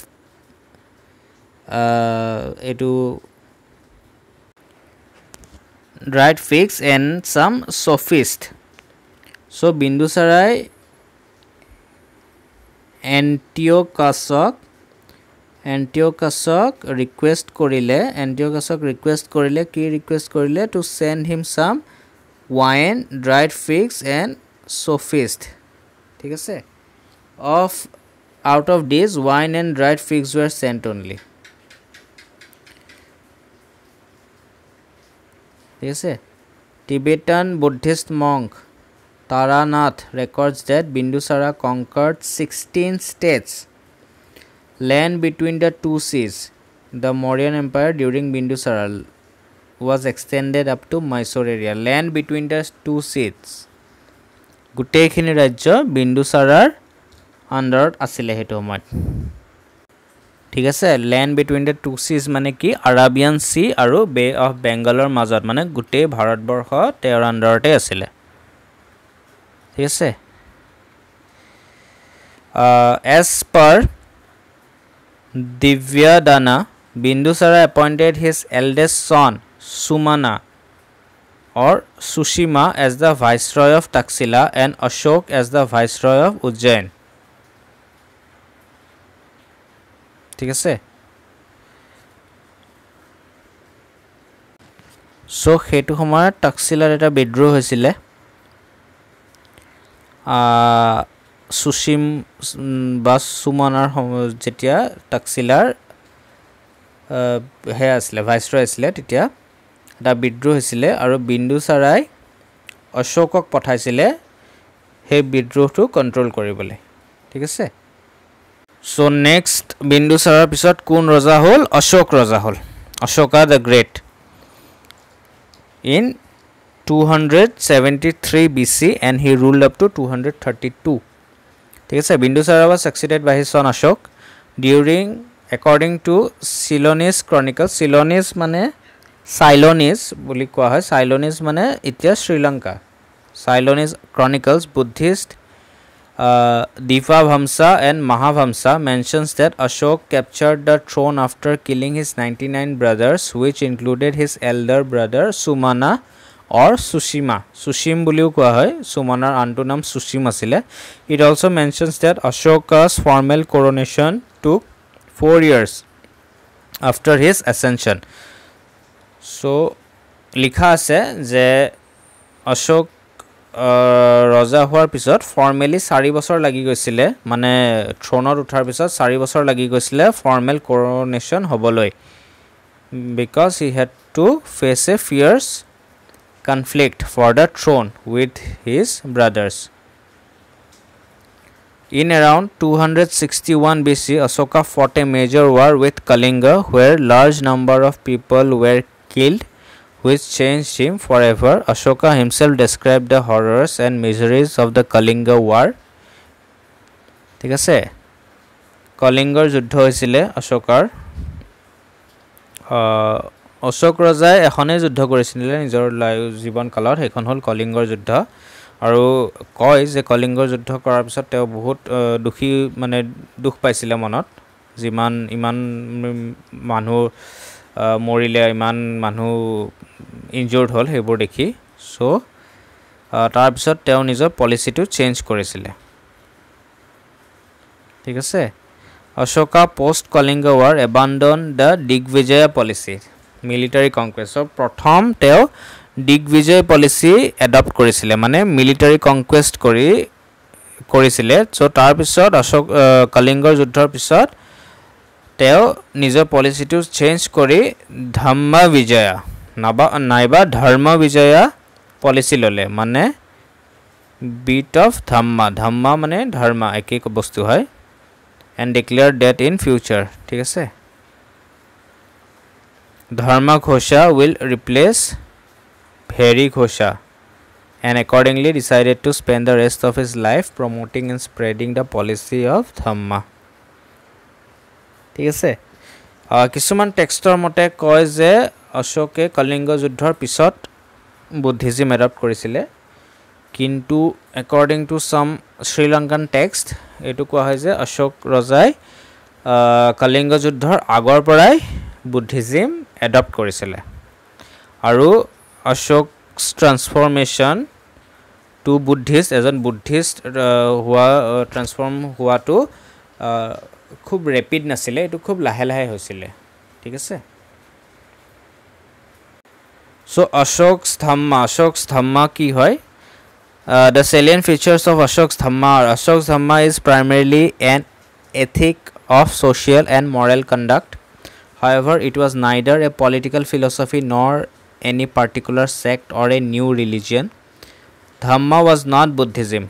figs and some sophist so Bindusarai Antiochusক request korile to send him some wine dried figs and sophist ঠিক আছে out of these wine and dried figs were sent only ঠিক আছে Tibetan Buddhist monk Taranath records that Bindusara conquered 16 states land between the two seas the Mauryan empire during Bindusara was extended up to Mysore area land between the two seas gutekhini rajya Bindusarar under asile hetu সময়ত ঠিক আছে land between the two seas মানে কি Arabian Sea আৰু Bay of Bengal মাজত মানে গুটে ভাৰতবৰ্ষ তেওঁৰ আন্ডাৰতে আছিল ঠিক আছে as per Divyadana Bindusara appointed his eldest son Sumana or Sushima as the viceroy of Taxila and Ashok as the viceroy of Ujjain ঠিক আছে সো হেতু সময়ত টাক্সিলাৰ এটা বিদ্ৰোহ হৈছিল সুশিম বা সুমনাৰ যেতিয়া টাক্সিলাৰ হে আসলে ভাইসৰয় আসলে তেতিয়া এটা বিদ্ৰোহ হৈছিল আৰু বিন্দুসাৰাই অশোকক পঠাইছিল হে বিদ্ৰোহটো কন্ট্ৰোল কৰিবলৈ ঠিক আছে So next Bindusarar pisot kun raja hol Ashok raja hol Ashoka the Great in 273 BC and he ruled up to 232. ঠিক আছে Bindusara was succeeded by his son Ashok during according to Ceylonese Chronicles. Ceylonese মানে Ceylonese বুলি কোৱা হয় Ceylonese মানে এতিয়া Sri Lanka Ceylonese Chronicles Buddhist Dipavamsa and Mahavamsa mentions that Ashok captured the throne after killing his 99 brothers, which included his elder brother Sumana or Sushima. Sushim buliu koa hoy Sumanar antu nam Sushim asile. It also mentions that Ashoka's formal coronation took 4 years after his ascension. So likha ase je Ashok ৰজা হোৱাৰ পিছত formally 4 বছৰ লাগি গৈছিলে মানে থ্ৰোনত উঠাৰ পিছত 4 বছৰ লাগি গৈছিলে ফৰ্মেল কোৰোনেশন হ'বলৈ because he had to face a fierce conflict for the throne with his brothers. In around 261 BC, Ashoka fought a major war with Kalinga where large number of people were killed, which changed him forever. Ashoka himself described the horrors and miseries of the Kalinga war. ঠিক আছে কলিঙ্গৰ যুদ্ধ হৈছিল অশোকৰ অশোক ৰজাই এখনে যুদ্ধ কৰিছিল নিজৰ জীৱন কালত এখন হল কলিঙ্গৰ যুদ্ধ আৰু কয় যে কলিঙ্গৰ যুদ্ধ কৰাৰ পিছত তেওঁ বহুত দুখী মানে দুখ পাইছিল মনত যিমান ইমান মানুহ মৰিলে ইমান মানুহ ইনজৰ্ড হল হেবোৰ দেখি সো তাৰ পিছত তেওঁ নিজৰ পলিচিটো চেঞ্জ কৰিছিল ঠিক আছে Ashoka post Kalinga war abandoned the Digvijaya policy military conquest so প্ৰথম তেওঁ Digvijaya policy adopt কৰিছিল মানে military conquest কৰিছিল সো তাৰ পিছত অশোক কলিঙ্গৰ যুদ্ধৰ পিছত তেওঁ নিজৰ পলিচিটো চেঞ্জ কৰি ধম্ম বিজয়া নাইবা ধৰ্ম বিজয়া পলিচি ললে মানে bit of dhamma মানে ধৰ্ম একে বস্তু হয় and declared that in future ঠিক আছে Dharma Ghosha will replace Bheri Ghosha and accordingly decided to spend the rest of his life promoting and spreading the policy of Dhamma ঠিক আছে কিছুমান টেক্সটৰ মতে কয় যে অশোকে কলিঙ্গ যুদ্ধৰ পিছত বুদ্ধিজম এডপ্ট কৰিছিল কিন্তু according to some Sri Lankan text এটো কোৱা হয় যে অশোক ৰজাই কলিঙ্গ যুদ্ধৰ আগৰ পৰাই বুদ্ধিজম এডপ্ট কৰিছিল আৰু অশোক's transformation to Buddhist এজন বুদ্ধিষ্ট হোৱা ট্ৰান্সফৰ্ম হোৱাটো খুব ৰেপিড নাছিল এটো খুব লাহে লাহে হৈছিল ঠিক আছে সো Ashok's Dhamma কি হয় the salient features of Ashok's Dhamma is primarily an ethic of social and moral conduct. However, it was neither a political philosophy nor any particular sect or a new religion. Dhamma was not Buddhism.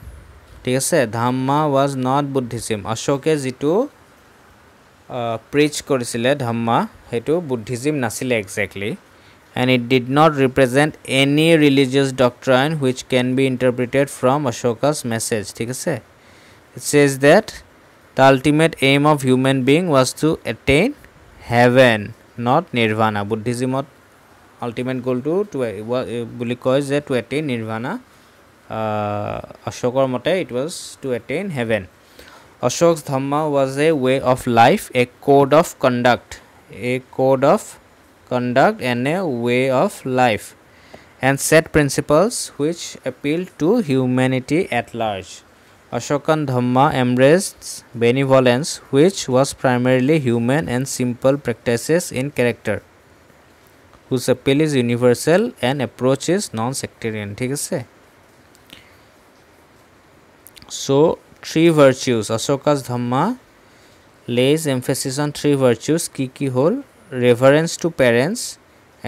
ঠিক আছে Dhamma was not Buddhism. Ashoke jitu preach কৰিছিলে Dhamma হেতু Buddhism নাছিলে exactly. And it did not represent any religious doctrine which can be interpreted from Ashoka's message ঠিক আছে it says that the ultimate aim of human being was to attain heaven not nirvana Buddhism ultimate goal to বুলি কয় যে to attain nirvana Ashokar mote it was to attain heaven Ashok's Dhamma was a way of life a code of conduct and a way of life and set principles which appeal to humanity at large. Ashokan Dhamma embraced benevolence which was primarily human and simple practices in character whose appeal is universal and approach is non-sectarian. ठीक है So 3 virtues Ashoka's Dhamma lays emphasis on 3 virtues ki hol reverence to parents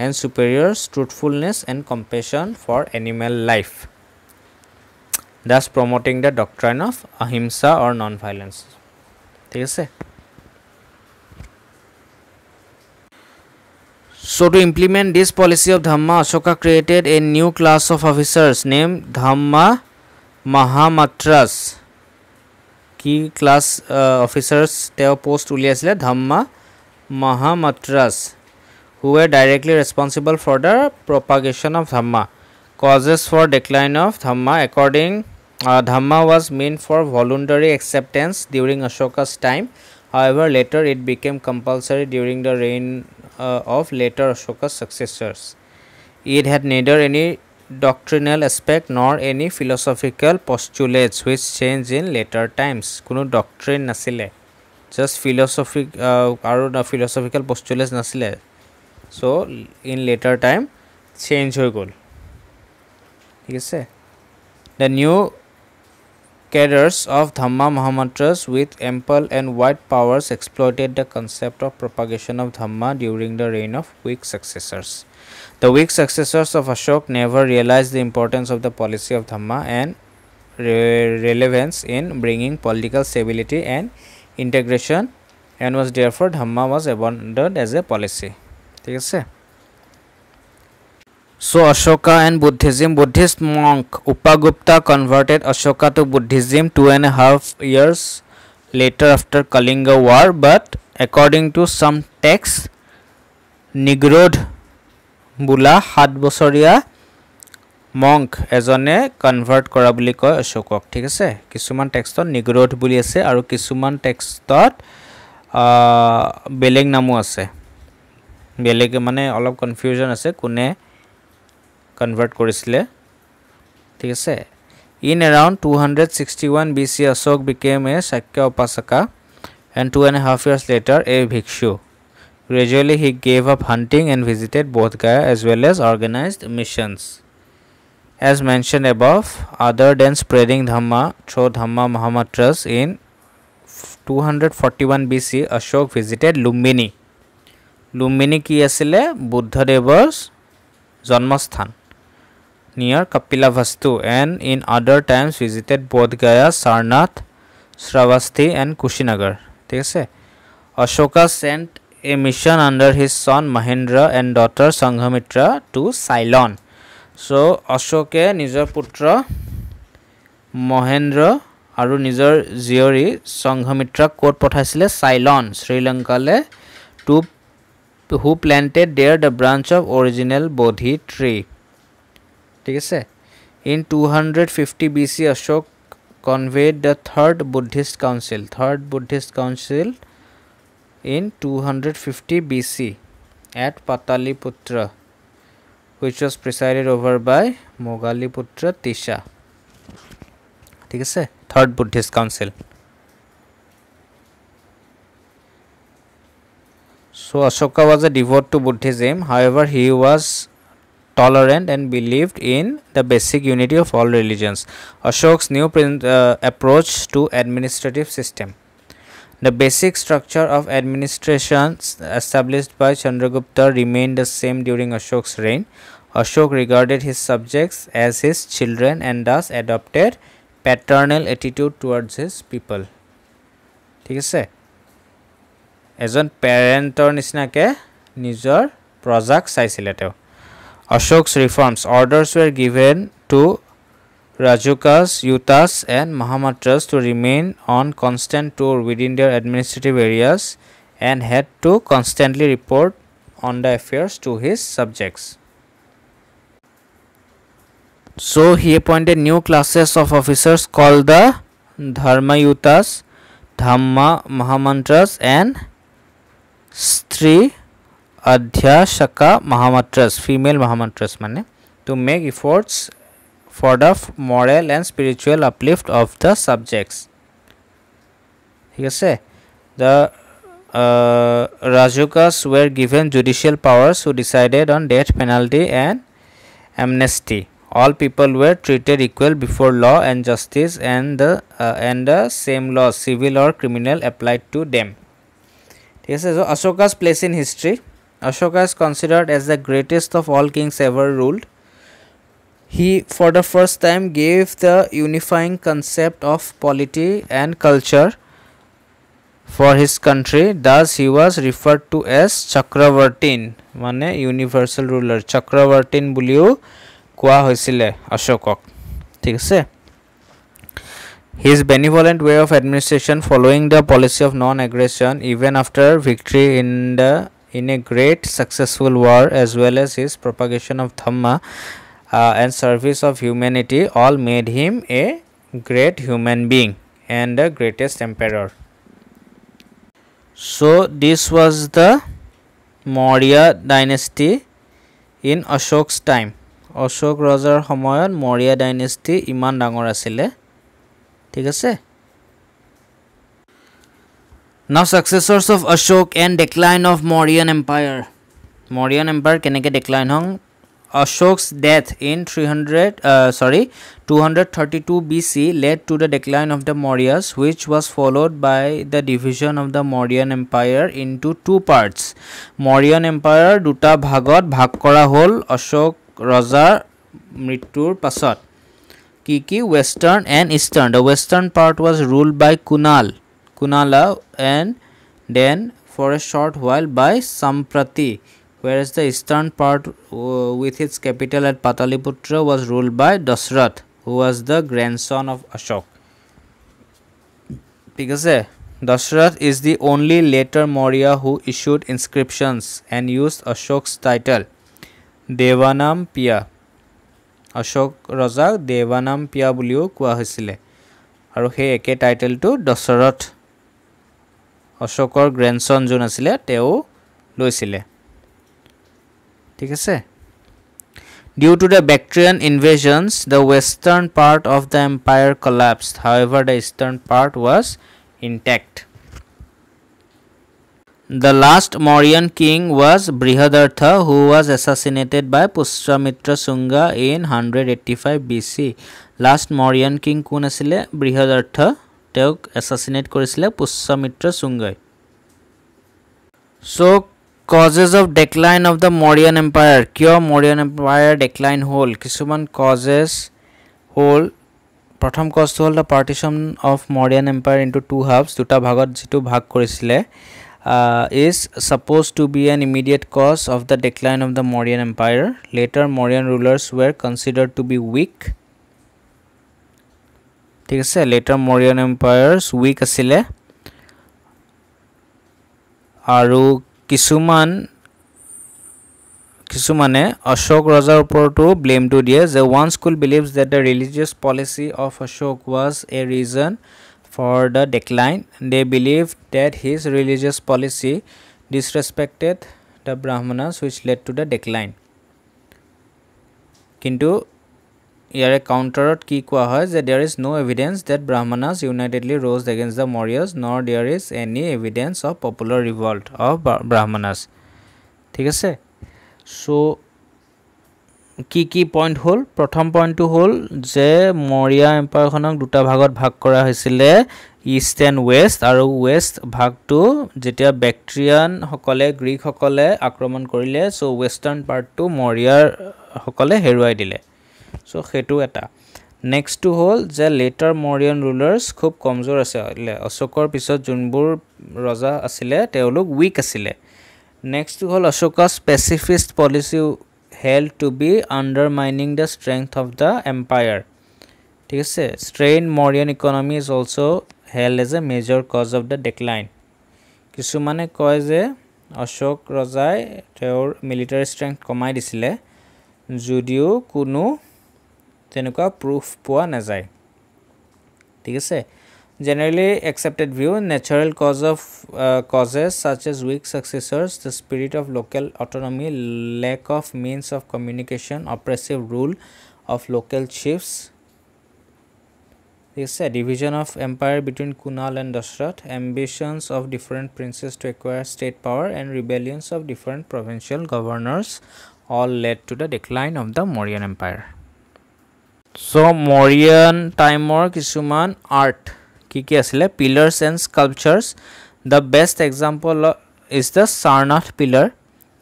and superiors, truthfulness and compassion for animal life, thus promoting the doctrine of ahimsa or non-violence. ঠিক আছে So to implement this policy of Dhamma, Ashoka created a new class of officers named Dhamma Mahamatras. Key class officers their post uliasile Dhamma Mahamatras, who were directly responsible for the propagation of Dhamma. Causes for decline of Dhamma. According Dhamma was meant for voluntary acceptance during Ashoka's time. However, later it became compulsory during the reign of later Ashoka's successors. It had neither any doctrinal aspect nor any philosophical postulates which changed in later times. Kuno doctrine nasile, just philosophic philosophical postulates nasile. So in later time change hoy gol. Yes, the new cadres of Dhamma Mahamatras with ample and wide powers exploited the concept of propagation of Dhamma during the reign of weak successors. The weak successors of Ashok never realized the importance of the policy of Dhamma and relevance in bringing political stability and integration, and was therefore Dhamma was abandoned as a policy. So Ashoka and Buddhism. Buddhist monk Upagupta converted Ashoka to Buddhism 2.5 years later after Kalinga war, but according to some texts, Nigrodh Bula 7 বছৰীয়া monk এজনে convert কৰা বুলি কয় অশোকক ঠিক আছে কিছুমান টেক্সটত নিগ্ৰোধ বুলি আছে আৰু কিছুমান টেক্সটত বেলেগ নামও আছে বেলেগ মানে অলপ কনফিউজন আছে কোনে convert কৰিছিলে ঠিক আছে in around 261 BC Ashok became a Shakya Upasaka and 2.5 years later a bhikshu. Gradually he gave up hunting and visited Bodh Gaya as well as organized missions. As mentioned above, other than spreading Dhamma through Dhamma Mahamatras in 241 BC Ashok visited Lumbini. Lumbini ki asile Buddha Deva's Janmasthan near Kapilavastu, and in other times visited Bodh Gaya, Sarnath, Shravasti and Kushinagar. Ashoka sent a mission under his son Mahendra and daughter Sanghamitra to Ceylon. So Ashoke nijor putra Mahendra aru nijor ziori Sanghamitra kot pathaisile Ceylon, Sri Lanka le, to who planted there the branch of original Bodhi tree. In 250 BC Ashok convened the third Buddhist council in 250 BC at Pataliputra, which was presided over by Mogaliputra Tisha. Third Buddhist council. So Ashoka was a devote to Buddhism. However, he was tolerant and believed in the basic unity of all religions. Ashok's new approach to administrative system. The basic structure of administration established by Chandragupta remained the same during Ashok's reign. Ashok regarded his subjects as his children and thus adopted paternal attitude towards his people. ঠিক আছে এজন প্যাৰেণ্টৰ নিচিনাকে নিজৰ প্ৰজাক চাইছিলে তেওঁ Ashok's reforms. Orders were given to Rajukas, Yutas and Mahamatras to remain on constant tour within their administrative areas and had to constantly report on the affairs to his subjects. So he appointed new classes of officers called the Dharmayutas, Dhamma Mahamantras and Stri Adhyashaka Mahamatras, female Mahamatras mane, to make efforts for the moral and spiritual uplift of the subjects. The Rajukas were given judicial powers who decided on death penalty and amnesty. All people were treated equal before law and justice, and the same laws, civil or criminal, applied to them. So Ashoka's place in history. Ashoka is considered as the greatest of all kings ever ruled. He for the first time gave the unifying concept of polity and culture for his country. Thus he was referred to as Chakravartin, মানে universal ruler. Chakravartin বুলিও কোৱা হৈছিলে অশোকক, ঠিক আছে। His benevolent way of administration, following the policy of non-aggression even after victory in a great successful war, as well as his propagation of dhamma and service of humanity, all made him a great human being and the greatest emperor. So this was the Maurya dynasty in Ashok's time. Ashok Rajar সময়ত Maurya dynasty ইমান ডাঙৰ আছিলে, ঠিক আছে। Now successors of Ashok and decline of Mauryan Empire. Mauryan Empire কেনেকৈ decline Hong? Ashok's death in 232 BC led to the decline of the Mauryas, which was followed by the division of the Mauryan Empire into two parts. Mauryan Empire দুটা ভাগত ভাগ কৰা হ'ল অশোক ৰজাৰ মৃত্যুৰ পাছত। কি western and eastern. The western part was ruled by Kunala and then for a short while by Samprati, whereas the eastern part with its capital at Pataliputra was ruled by Dasrath, who was the grandson of Ashok. ঠিক আছে। Dasrath is the only later Maurya who issued inscriptions and used Ashok's title Devanam Piya. Ashok Razak Devanam Piya বুলিও কোৱা হৈছিলে, আৰু সেই একে টাইটেলটো দশৰথ অশোকৰ গ্ৰেণ্ডছন যোন আছিলে তেওঁ লৈছিলে, ঠিক আছে। Due to the Bactrian invasions, the western part of the empire collapsed. However, the eastern part was intact. The last Mauryan king was Brihadartha, who was assassinated by Pushyamitra Shunga in 185 BC. Last Mauryan king কোন আছিলে? Brihadartha, তেওঁক assassinate কৰিছিলে Pushyamitra Shungai. So causes of decline of the Mauryan Empire. কিয় Mauryan Empire decline হ'ল? কিছুমান causes হ'ল। প্ৰথম cause হ'ল the partition of Mauryan Empire into two halves. দুটা ভাগত যেটো ভাগ কৰিছিলে is supposed to be an immediate cause of the decline of the Mauryan Empire. Later Mauryan rulers were considered to be weak. ঠিক আছে, later Mauryan empires weak আছিলে, আৰু কিছুমানে অশোক ৰজাৰ ওপৰতো ব্লেমটো দিয়ে যে one school believes that the religious policy of Ashok was a reason for the decline. They believed that his religious policy disrespected the Brahmanas, which led to the decline. কিন্তু ইয়াৰে কাউণ্টাৰত কি কোৱা হয় যে there is no evidence that Brahmanas unitedly rose against the Mauryas, nor there is any evidence of popular revolt of Brahmanas, ঠিক আছে। So কি পইণ্ট হ'ল? প্ৰথম পইণ্টটো হ'ল যে মৌৰ্য এম্পায়াৰখনক দুটা ভাগত ভাগ কৰা হৈছিলে, ইষ্ট এণ্ড ৱেষ্ট, আৰু ৱেষ্ট ভাগটো যেতিয়া বেক্ট্ৰিয়ানসকলে গ্ৰীকসকলে আক্ৰমণ কৰিলে, চ' ৱেষ্টাৰ্ণ পাৰ্টটো মৌৰ্যসকলে হেৰুৱাই দিলে। চ' সেইটো এটা। নেক্সটটো হ'ল যে লেটাৰ মৌৰ্যন ৰুলাৰ্ছ খুব কমজোৰ আছিলে, অশোকৰ পিছত যোনবোৰ ৰজা আছিলে তেওঁলোক উইক আছিলে। নেক্সটটো হ'ল অশোকা's pacifist policy held to be undermining the strength of the empire, ঠিক আছে। strained Mauryan economy is also held as a major cause of the decline. কিছুমানে কয় যে অশোক ৰজাই তেওঁৰ মিলিটাৰী ষ্ট্ৰেংথ কমাই দিছিলে, যদিও কোনো তেনেকুৱা প্ৰুফ পোৱা নাযায়, ঠিক আছে। Generally accepted view, natural causes such as weak successors, the spirit of local autonomy, lack of means of communication, oppressive rule of local chiefs, this division of empire between Kunal and Dashrath, ambitions of different princes to acquire state power, and rebellions of different provincial governors all led to the decline of the Mauryan Empire. So Mauryan time or kisuman art কি asile, pillars and sculptures. The best example is the Sarnath pillar,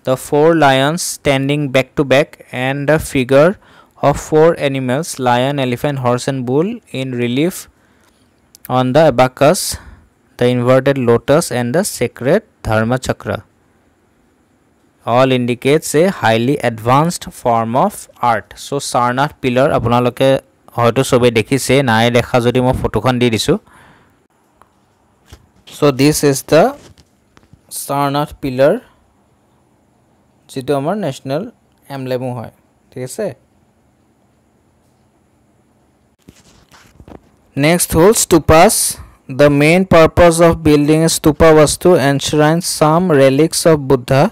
the 4 lions standing back to back, and the figure of 4 animals, lion, elephant, horse and bull, in relief on the abacus. the inverted lotus and the sacred dharma chakra all indicates a highly advanced form of art. So Sarnath pillar আপোনালোকে হয়তো সবে দেখিছে নাই দেখা যদি মই ফটোখন দি দিছো. So this is the Sarnath pillar যেটো আমাৰ ন্যাশনাল এমব্লেম হয় ঠিক আছে. Next whole stupas. The main purpose of building a stupa was to enshrine some relics of Buddha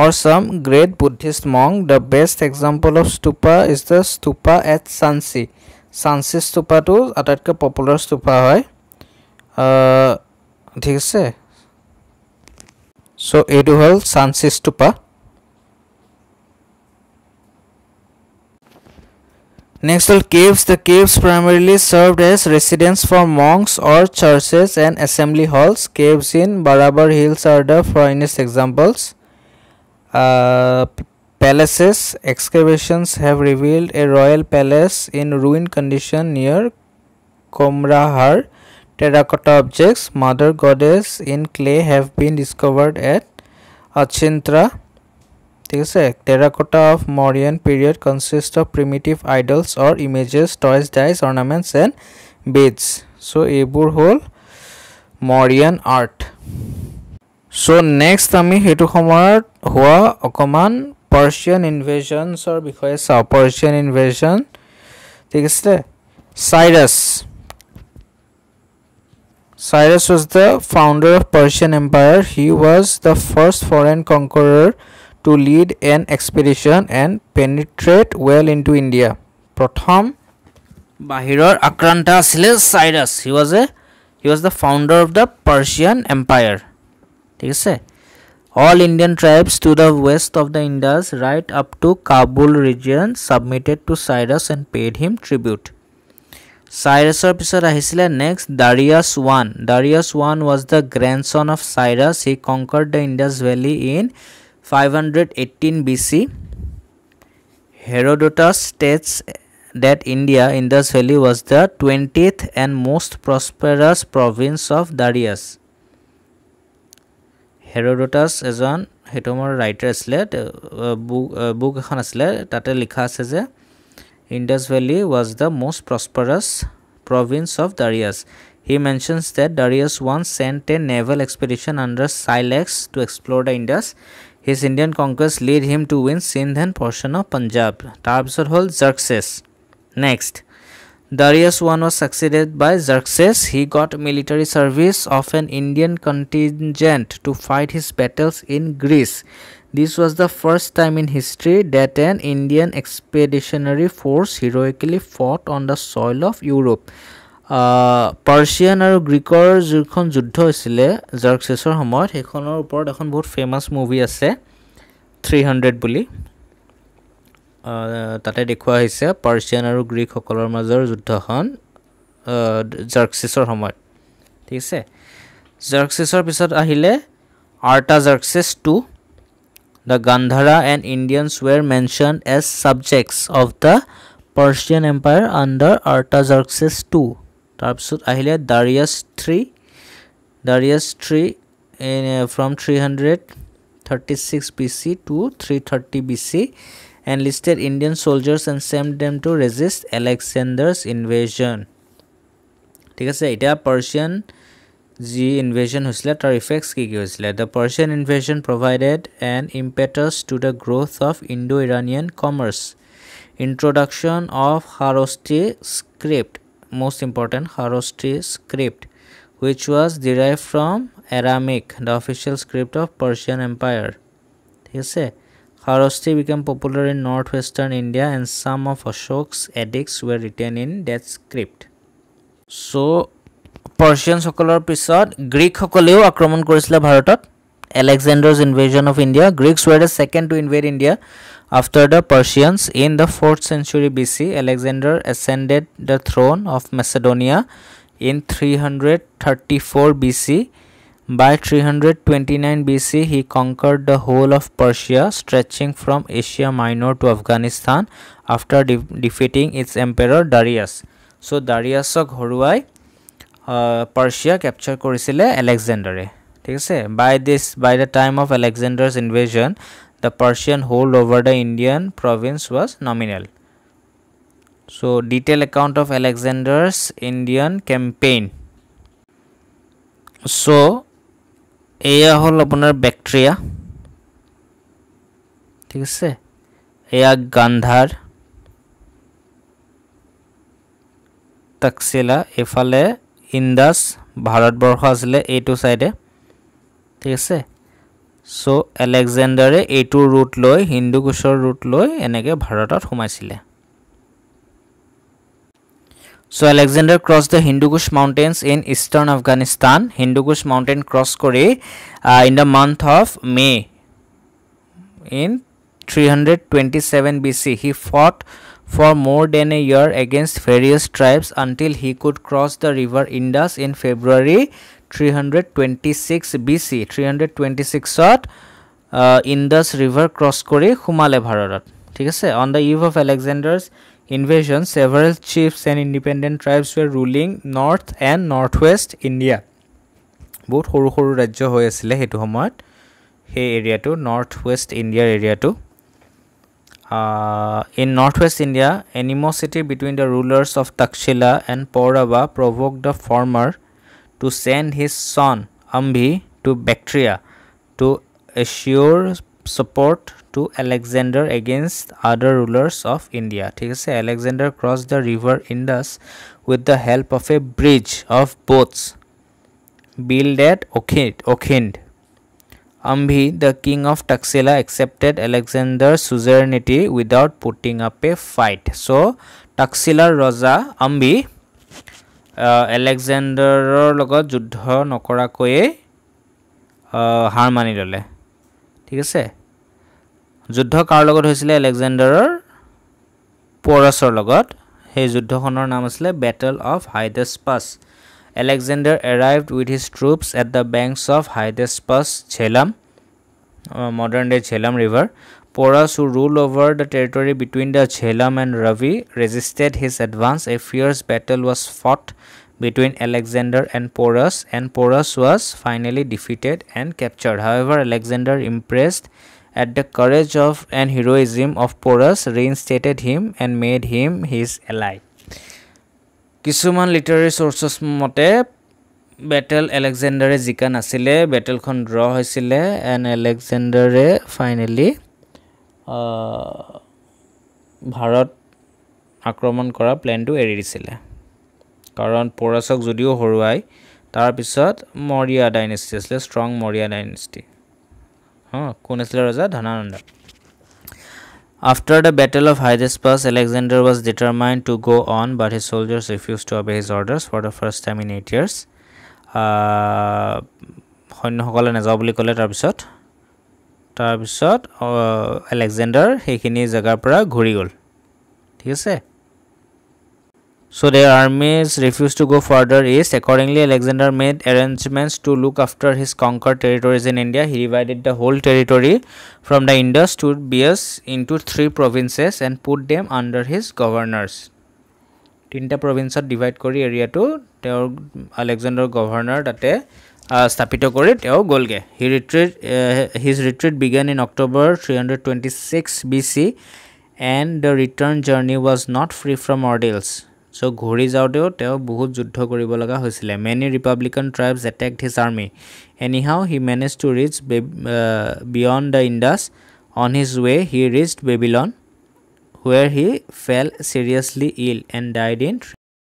or some great Buddhist monk. The best example of stupa is the stupa at Sansi. Sansi stupa to atatka popular stupa hoy thik ase. So etu hol Sansi stupa. Next all caves. The caves primarily served as residence for monks or churches and assembly halls. Caves in Barabar Hills are the finest examples. Palaces. Excavations have revealed a royal palace in ruined condition near Komrahar. Terracotta objects, mother goddess in clay have been discovered at Achintra. Terracotta of Mauryan period consists of primitive idols or images, toys, dice, ornaments and beads. So ebur hol Mauryan art. So next ami hetu khomayot hoa okoman Persian invasions or bikhoye sa Persian invasion thik ase. Cyrus was the founder of Persian Empire. He was the first foreign conqueror to lead an expedition and penetrate well into India. Prothom bahiror akranta asile Cyrus. He was the founder of the Persian Empire. ঠিক আছে. All Indian tribes to the west of the Indus right up to Kabul region submitted to Cyrus and paid him tribute. Cyrusor pisot ahisile next Darius I. Darius I was the grandson of Cyrus. He conquered the Indus Valley in 518 BC. Herodotus states that India, Indus Valley, was the 20th and most prosperous province of Darius. Herodotus এজন হেটোমৰ writer আসলে book এখন আসলে তাতে লিখা আছে যে Indus Valley was the most prosperous province of Darius. He mentions that Darius once sent a naval expedition under Silex to explore the Indus. His Indian conquest led him to win Sindh and portion of Punjab. Tarpsor hol Xerxes. Next, Darius I was succeeded by Xerxes. He got military service of an Indian contingent to fight his battles in Greece. This was the first time in history that an Indian expeditionary force heroically fought on the soil of Europe. Persian আৰু গ্ৰীকৰ যিখন যুদ্ধ হৈছিলে জাৰ্কসেছৰ সময়ত সেইখনৰ ওপৰত এখন বহুত famous movie আছে 300 বুলি তাতে দেখুৱা হৈছে পাৰ্চিয়ান আৰু গ্ৰীক সকলৰ মাজৰ যুদ্ধখন জাৰ্কসেছৰ সময়ত ঠিক আছে জাৰ্কসেছৰ পিছত আহিলে আৰ্টাজাৰ্কসেছ II. The Gandhara and Indians were mentioned as subjects of the Persian Empire under Artaxerxes II. তাৰপিছত আহিলে Darius III from 336 BC to 330 BC enlisted Indian soldiers and sent them to resist Alexander's invasion. ঠিক আছে এটা Persian যি invasion হৈছিলে তাৰ effects কি হৈছিলে The Persian invasion provided an impetus to the growth of Indo-Iranian commerce. Introduction of Kharosthi script, most important Kharosthi script, which was derived from Aramaic, the official script of Persian Empire. ঠিক আছে Kharosthi became popular in northwestern India and some of Ashok's edicts were written in that script. So Persian সকলৰ পিছত Greek সকলেও আক্ৰমণ কৰিছিল ভাৰতত Alexander's invasion of India. Greeks were the second to invade India after the Persians. In the 4th century BC, Alexander ascended the throne of Macedonia in 334 BC. By 329 BC, he conquered the whole of Persia, stretching from Asia Minor to Afghanistan after defeating its emperor Darius. So Dariusok horuai Persia capture korisile Alexander. ঠিক আছে, by the time of Alexander's invasion, the Persian hold over the Indian province was nominal. So detailed account of Alexander's Indian campaign. So এয়া হল আপোনাৰ Bactria, ঠিক আছে, এয়া Gandhara, Taxila, এফালে ইন্দাস ভাৰতবৰ্ষ আছিলে এইটো সাইডে, ঠিক আছে। সো আলেকজান্ডাৰে এইটো ৰুট লৈ হিন্দুকুশৰ ৰুট লৈ এনেকে ভাৰতত সোমাইছিলে। So Alexander crossed the Hindu Kush mountains in eastern Afghanistan. Hindu Kush mountain cross kori in the month of May in 327 BC. He fought for more than a year against various tribes until he could cross the river Indus in February 326 BC. 326 ot Indus river cross kori khumale bhararat, thik ase। On the eve of Alexander's invasion, several chiefs and independent tribes were ruling north and northwest India. বহুত সৰু সৰু ৰাজ্য হৈ আছিল হেতু সময়ত হে এৰিয়াটো northwest India এৰিয়াটো। In northwest India, animosity between the rulers of Takshila and Paurava provoked the former to send his son Ambhi to Bactria to assure support to Alexander against other rulers of India, ঠিক আছে। Alexander crossed the river Indus with the help of a bridge of boats built at Okhind. Ambhi, the king of Taxila, accepted Alexander's suzerainty without putting up a fight. So Taxila Raja Ambhi Alexanderer লগত যুদ্ধ নকৰাকৈ হাৰ মানি ললে, ঠিক আছে। যুদ্ধ কাৰ লগত হৈছিল? আলেকজান্ডাৰৰ পোৰাছৰ লগত। সেই যুদ্ধখনৰ নাম আছিল Battle of Hydaspes. Alexander arrived with his troops at the banks of Hydaspes Jhelum, modern day Jhelum river. Porus, who ruled over the territory between the Jhelum and Ravi, resisted his advance. A fierce battle was fought between Alexander and Porus was finally defeated and captured. However, Alexander, impressed at the courage of and heroism of Porus, reinstated him and made him his ally. কিছুমান literary সোৰ্সেস মতে battle আলেকজান্ডাৰে জিকা নাছিলে, ব্যাটেলখন draw হৈছিলে and আলেকজান্ডাৰে finally Bharat আক্ৰমণ কৰা প্লেনটো এৰি দিছিলে। কাৰণ পোৰাছক যদিও হৰুৱাই তাৰ পিছত মৌৰ্য ডাইনেষ্টি আছিলে, ষ্ট্ৰং মৌৰ্য ডাইনেষ্টি। কোন আছিল ৰজা? Dhanananda. After the Battle of Hydaspes, Alexander was determined to go on, but his soldiers refused to obey his orders for the first time in 8 years. সৈন্যসকলে নাযাওঁ বুলি ক'লে। তাৰপিছত আলেকজান্ডাৰ সেইখিনি জেগাৰ পৰা ঘূৰি গ'ল, ঠিক আছে। So their armies refused to go further east. Accordingly, Alexander made arrangements to look after his conquered territories in India. He divided the whole territory from the Indus to Beas into 3 provinces and put them under his governors. 3টা province divide কৰি এৰিয়াটো তেওঁৰ আলেকজান্ডাৰ governor তাতে স্থাপিত কৰি তেওঁ গলগে। His retreat began in October 326 BC and the return journey was not free from ordeals. So ঘূৰি যাওঁতেও তেওঁ বহুত যুদ্ধ কৰিব লগা হৈছিলে। Many Republican tribes attacked his army. Anyhow, he managed to reach beyond the Indus. On his way, he reached Babylon, where he fell seriously ill and died in